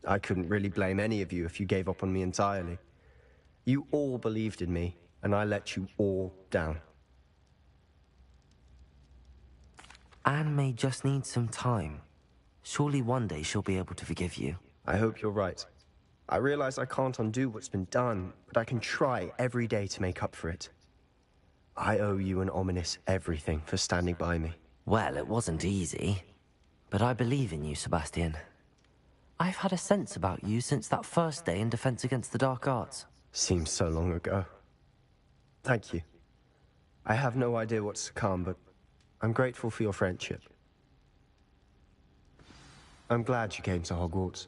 I couldn't really blame any of you if you gave up on me entirely. You all believed in me, and I let you all down. Anne may just need some time. Surely one day she'll be able to forgive you. I hope you're right. I realize I can't undo what's been done, but I can try every day to make up for it. I owe you and Ominis everything for standing by me. Well, it wasn't easy. But I believe in you, Sebastian. I've had a sense about you since that first day in Defense Against the Dark Arts. Seems so long ago. Thank you. I have no idea what's to come, but I'm grateful for your friendship. I'm glad you came to Hogwarts.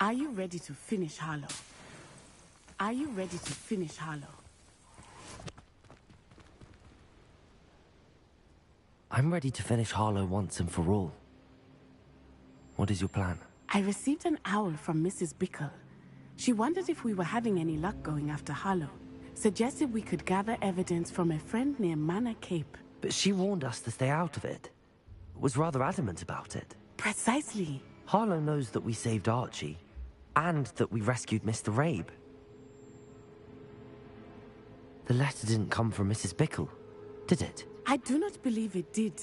Are you ready to finish Harlow? Are you ready to finish Harlow? I'm ready to finish Harlow once and for all. What is your plan? I received an owl from Mrs. Bickle. She wondered if we were having any luck going after Harlow. Suggested we could gather evidence from a friend near Manor Cape. But she warned us to stay out of it. Was rather adamant about it. Precisely. Harlow knows that we saved Archie, and that we rescued Mr. Rabe. The letter didn't come from Mrs. Bickle, did it? I do not believe it did.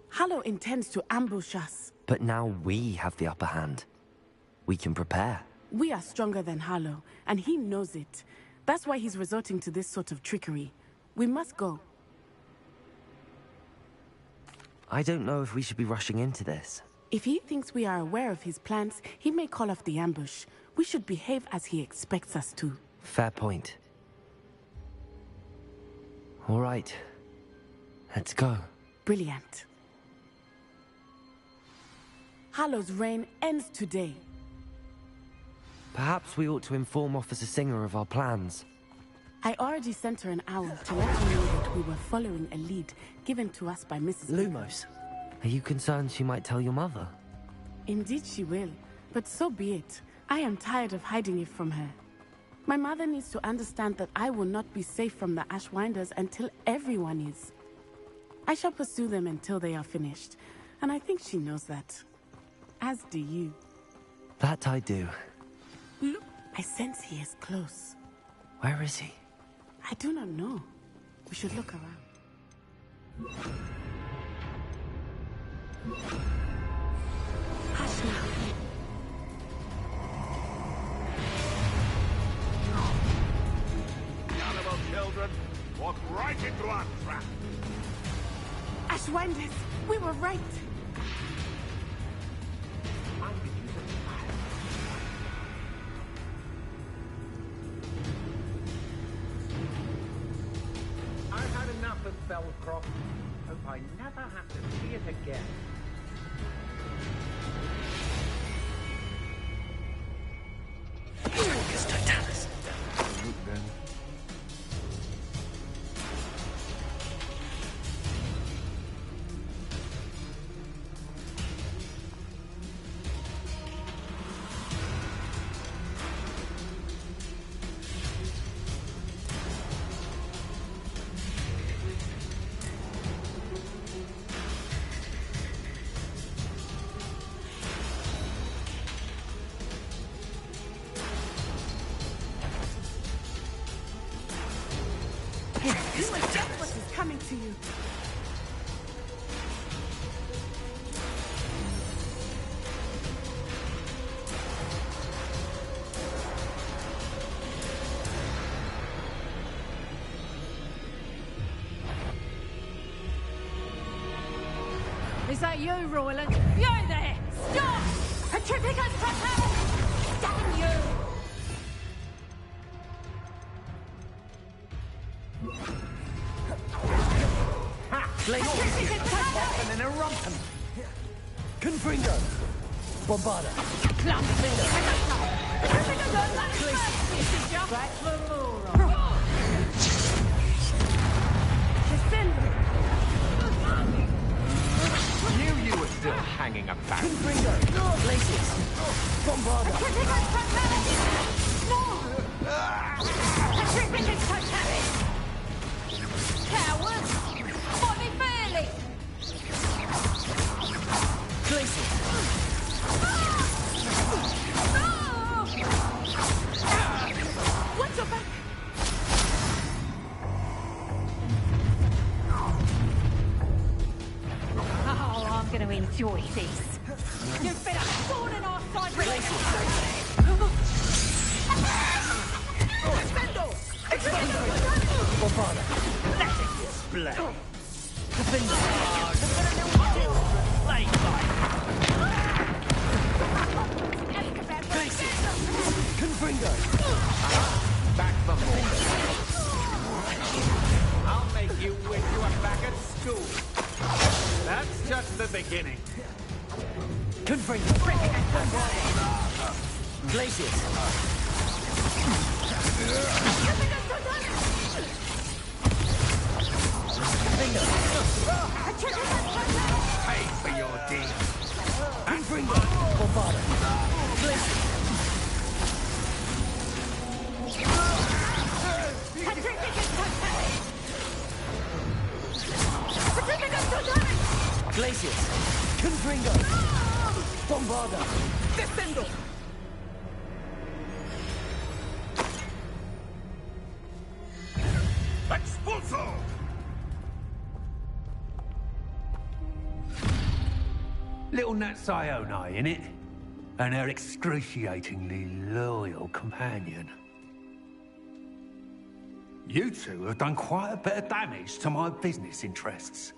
Harlow intends to ambush us. But now we have the upper hand. We can prepare. We are stronger than Harlow, and he knows it. That's why he's resorting to this sort of trickery. We must go. I don't know if we should be rushing into this. If he thinks we are aware of his plans, he may call off the ambush. We should behave as he expects us to. Fair point. All right. Let's go. Brilliant. Harlow's reign ends today. Perhaps we ought to inform Officer Singer of our plans. I already sent her an owl to let her know that we were following a lead given to us by Mrs. Lumos. Are you concerned she might tell your mother? Indeed she will, but so be it. I am tired of hiding it from her. My mother needs to understand that I will not be safe from the Ashwinders until everyone is. I shall pursue them until they are finished, and I think she knows that. As do you. That I do. Look, I sense he is close. Where is he? I do not know. We should look around. Hush now. Animal children, walk right into our trap. Ashwinders, we were right. I've had enough of Belcroft. Hope I never have to see it again. What is coming to you? Is that you, Royland? You there! Stop! A Triplicus Trapper! Damn you! Often in a rumpen. Confringo! Bombarda! Clump finger! This is your back for more. Knew you were still hanging about. Confringo! Laces! Bombarda! A Triplicus Trapper! Cowards! What me fairly! Glacier! What's your back? Oh, I'm going to enjoy this. You've been a thorn in our side. Bombarda! Let it display. Confringo! Back for more. I'll make you wish you were back at school. That's just the beginning. Confringo! Glaciers. Finger. Pay for your deed. Confringo. Bombarda. Glaciers. Glaciers. Confringo. Bombarda. Defendo. Expulso! Little Nat Sione, innit? And her excruciatingly loyal companion. You two have done quite a bit of damage to my business interests.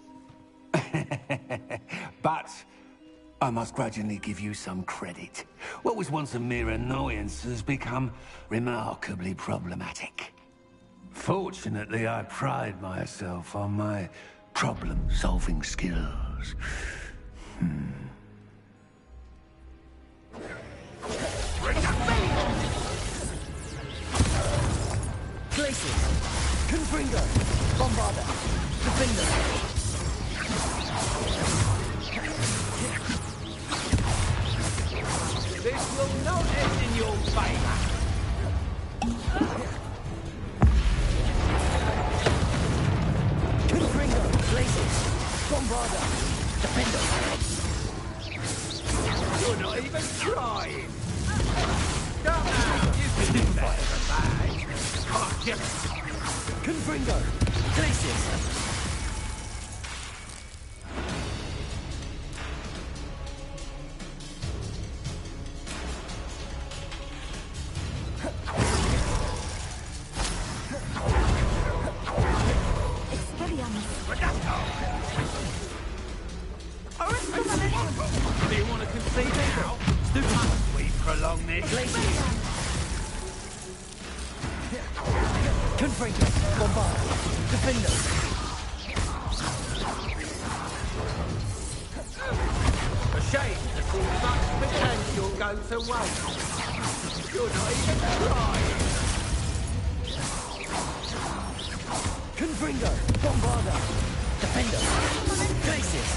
But I must grudgingly give you some credit. What was once a mere annoyance has become remarkably problematic. Fortunately, I pride myself on my problem-solving skills. Glaciers. Confringo. Bombarda. Defender. This will not end in your favor. Confringo. Glaciers. Bombarda. Defender. You're not even trying. Come now, you can do better than that. Can't you? Confringo. Glaciers. Do you want to concede now? Must we prolong this? Confringo. Bombarda. Defender. A shame to see such potential go to waste. You're not even trying. Confringo. Bombarda. Defender. Glaciers.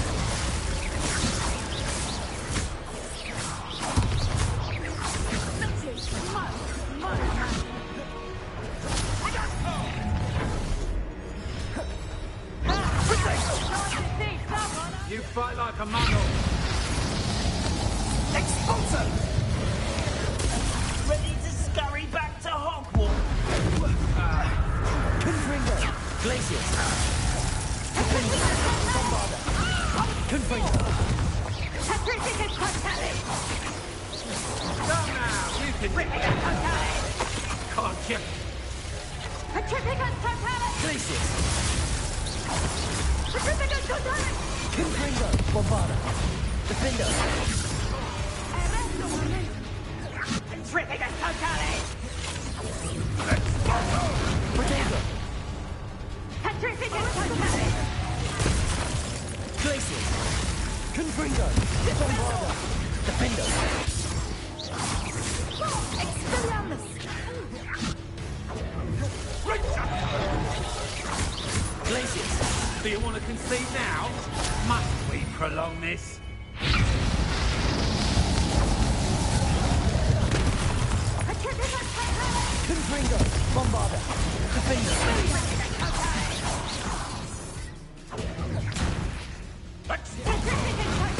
You fight like a muggle. Expulso. Ready to scurry back to Hogwarts. Confringo. Glaciers. Defender. Bombarda. Confringo. Come now, you can do it. Can't you? Glaciers. Confringo. Bombarda. Defender. Protego. Glaciers. Confringo. Bombarda. Defender. Glaciers. Do you want to concede now? Must we prolong this? Confringo. Bombarda. Defender.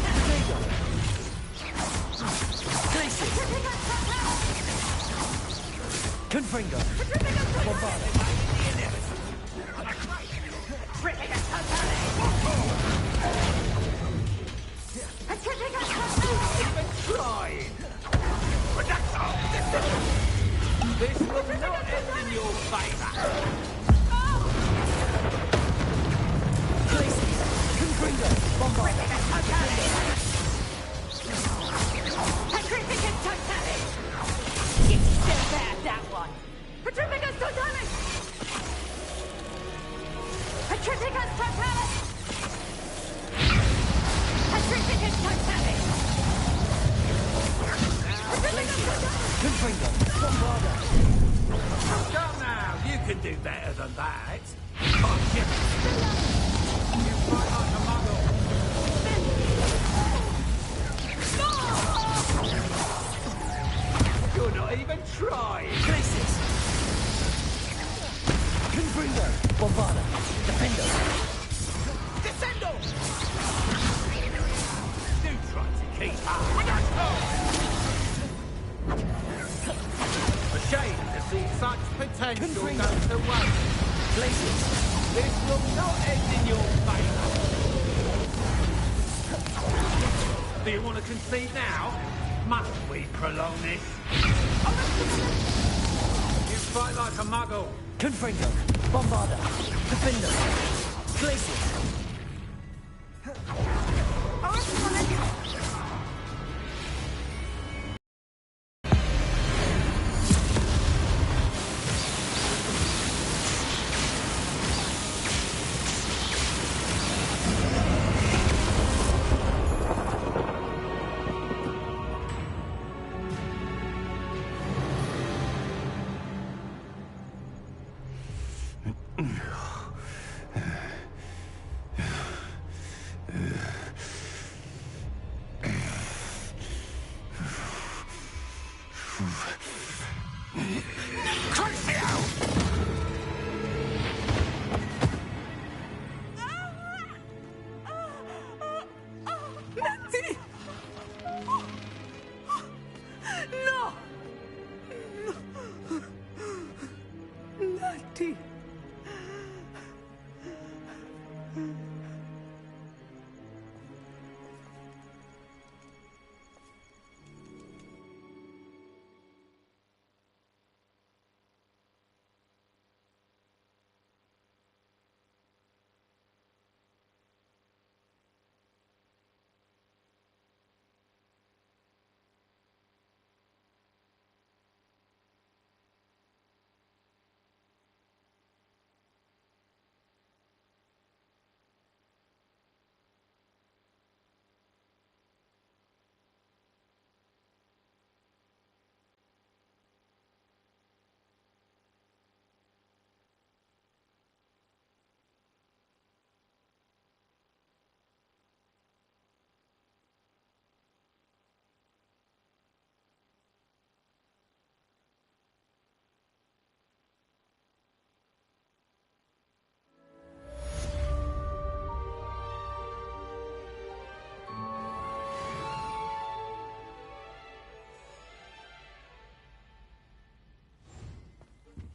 Protego. Glaciers. Confringo. Bombarda. Even trying. This will not end in your favor. Glaciers. Confringo. Bombarda. Get yourself out that one. Petrificus Totalis! do better than that. Oh, you fight like a muggle. You're not even trying. Places! Confringo! Bombarda! Defendo! Descendo! Do try to keep up. A shame to see such potential go to waste. Places! This will not end in your favour. Do you want to concede now? Must we prolong this? You fight like a muggle. Confringo! Bombarda! Defendo! Places!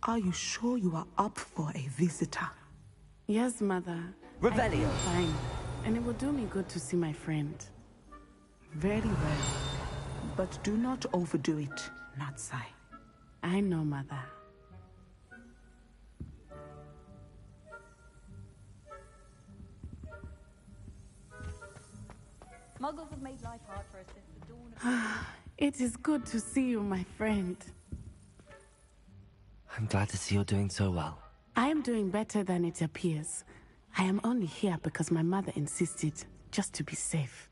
Are you sure you are up for a visitor? Yes, Mother. Revelio. I feel fine, and it will do me good to see my friend. Very well. But do not overdo it, Natsai. I know, Mother. Muggles have made life hard for us since the dawn of... It is good to see you, my friend. I'm glad to see you're doing so well. I am doing better than it appears. I am only here because my mother insisted, just to be safe.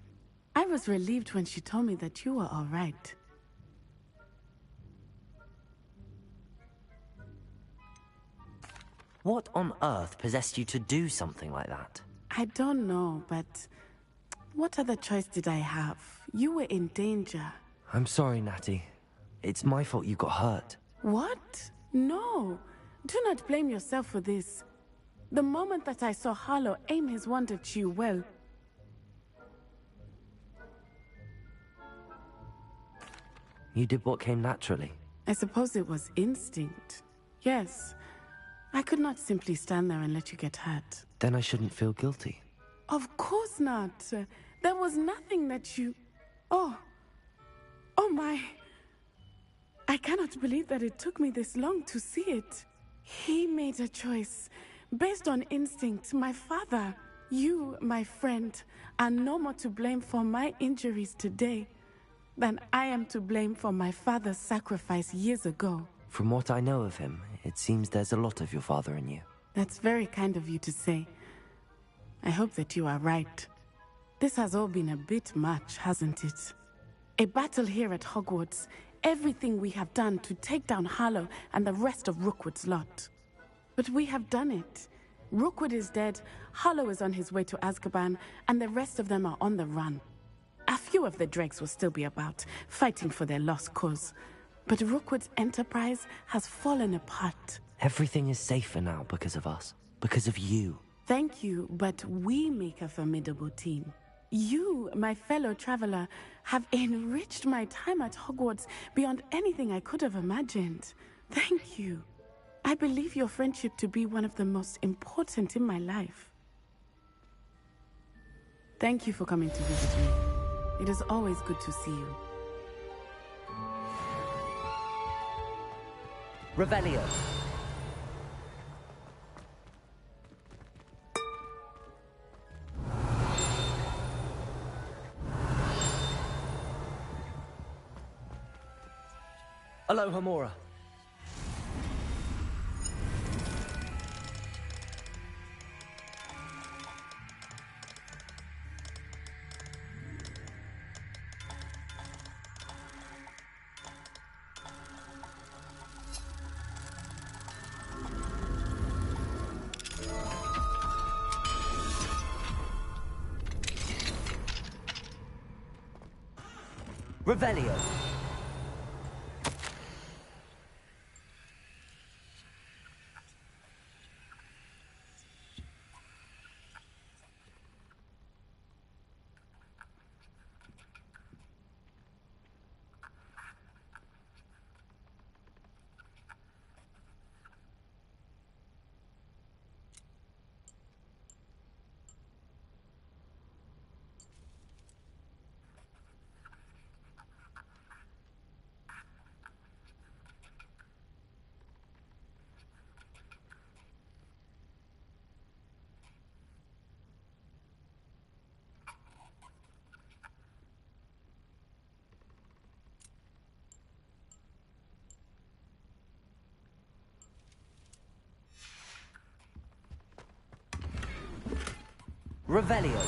I was relieved when she told me that you were all right. What on earth possessed you to do something like that? I don't know, but what other choice did I have? You were in danger. I'm sorry, Natty. It's my fault you got hurt. What? No. Do not blame yourself for this. The moment that I saw Harlow aim his wand at you, well... You did what came naturally. I suppose it was instinct. Yes. I could not simply stand there and let you get hurt. Then I shouldn't feel guilty. Of course not. There was nothing that you... Oh. Oh my... I cannot believe that it took me this long to see it. He made a choice. Based on instinct, my father, you, my friend, are no more to blame for my injuries today than I am to blame for my father's sacrifice years ago. From what I know of him, it seems there's a lot of your father in you. That's very kind of you to say. I hope that you are right. This has all been a bit much, hasn't it? A battle here at Hogwarts. Everything we have done to take down Harlow and the rest of Rookwood's lot. But we have done it. Rookwood is dead, Harlow is on his way to Azkaban, and the rest of them are on the run. A few of the dregs will still be about, fighting for their lost cause. But Rookwood's enterprise has fallen apart. Everything is safer now because of us. Because of you. Thank you, but we make a formidable team. You, my fellow traveler, have enriched my time at Hogwarts beyond anything I could have imagined. Thank you. I believe your friendship to be one of the most important in my life. Thank you for coming to visit me. It is always good to see you. Revelio. Alohomora. Revelio. Revelio.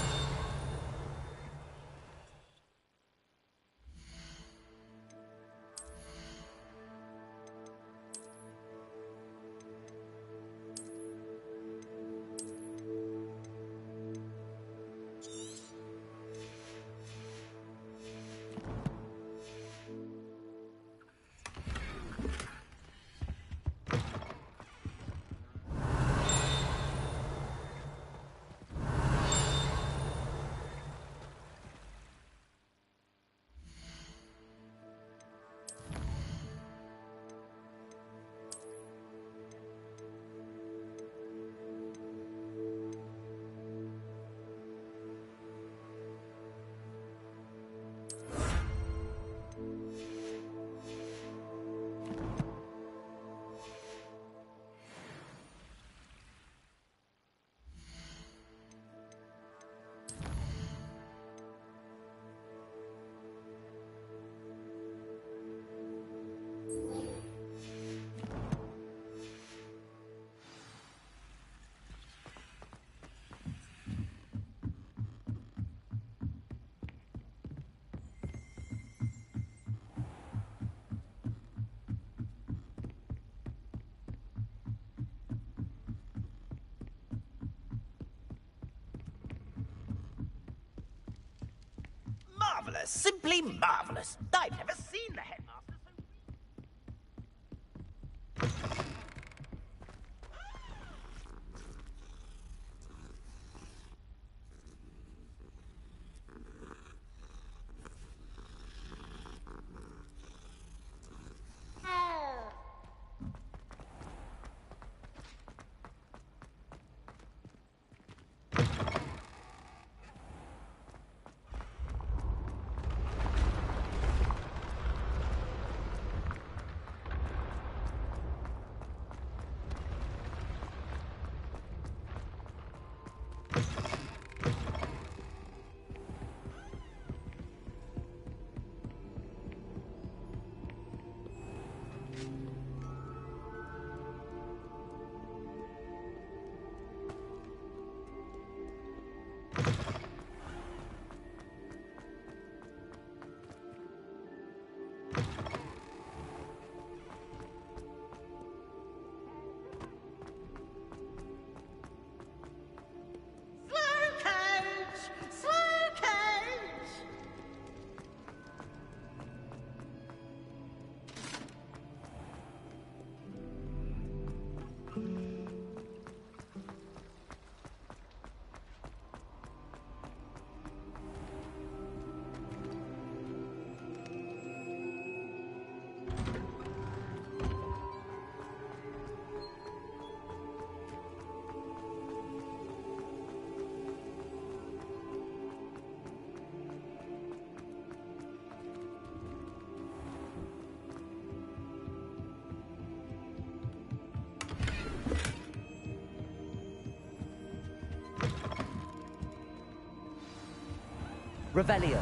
Marvelous, simply marvelous. I've never seen the headmaster so... Revelio.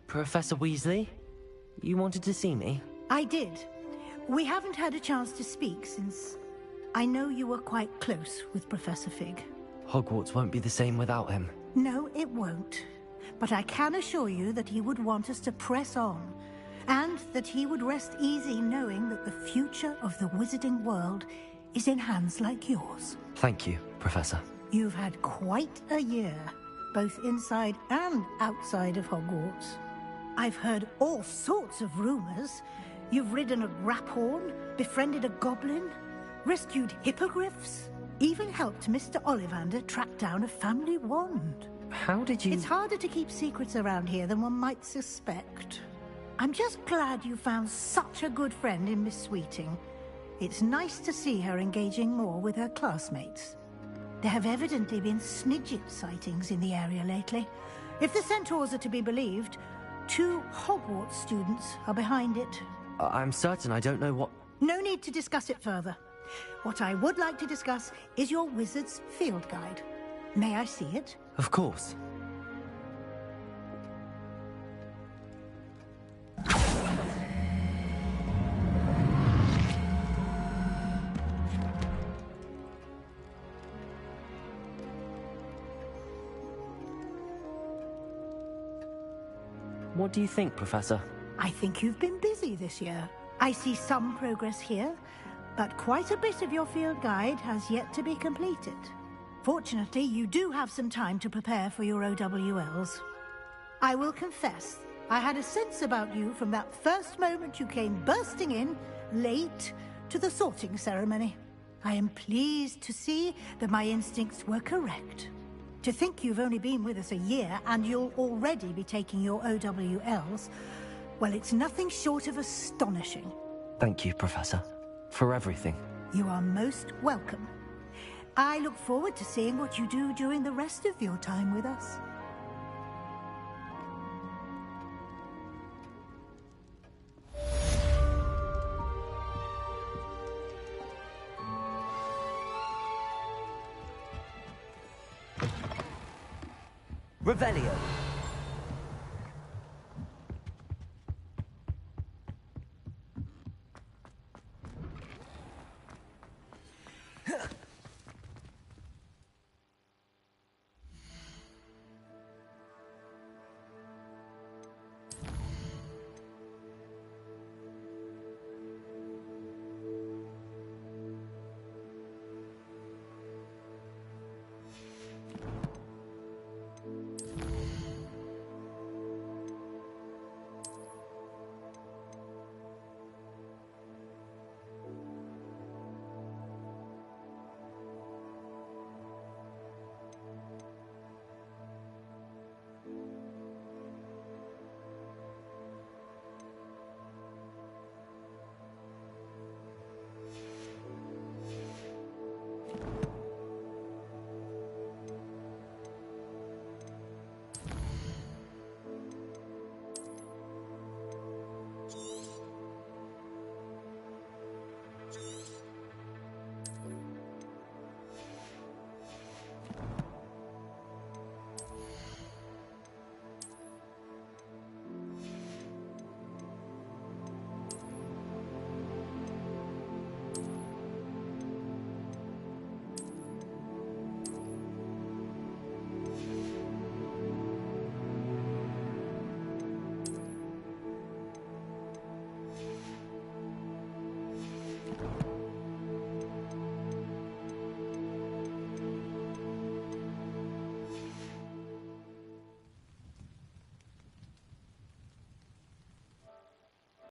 Professor Weasley? You wanted to see me? I did. We haven't had a chance to speak since I know you were quite close with Professor Fig. Hogwarts won't be the same without him. No, it won't. But I can assure you that he would want us to press on, and that he would rest easy knowing that the future of the wizarding world is in hands like yours. Thank you, Professor. You've had quite a year, both inside and outside of Hogwarts. I've heard all sorts of rumors. You've ridden a graphorn, befriended a goblin, rescued hippogriffs, even helped Mr. Ollivander track down a family wand. How did you... It's harder to keep secrets around here than one might suspect. I'm just glad you found such a good friend in Miss Sweeting. It's nice to see her engaging more with her classmates. There have evidently been Snidget sightings in the area lately. If the Centaurs are to be believed, 2 Hogwarts students are behind it. I'm certain I don't know what... No need to discuss it further. What I would like to discuss is your wizard's field guide. May I see it? Of course. What do you think, Professor? I think you've been busy this year. I see some progress here, but quite a bit of your field guide has yet to be completed. Fortunately, you do have some time to prepare for your OWLs. I will confess, I had a sense about you from that first moment you came bursting in, late, to the sorting ceremony. I am pleased to see that my instincts were correct. To think you've only been with us a year and you'll already be taking your OWLs, well, it's nothing short of astonishing. Thank you, Professor, for everything. You are most welcome. I look forward to seeing what you do during the rest of your time with us. Revelio.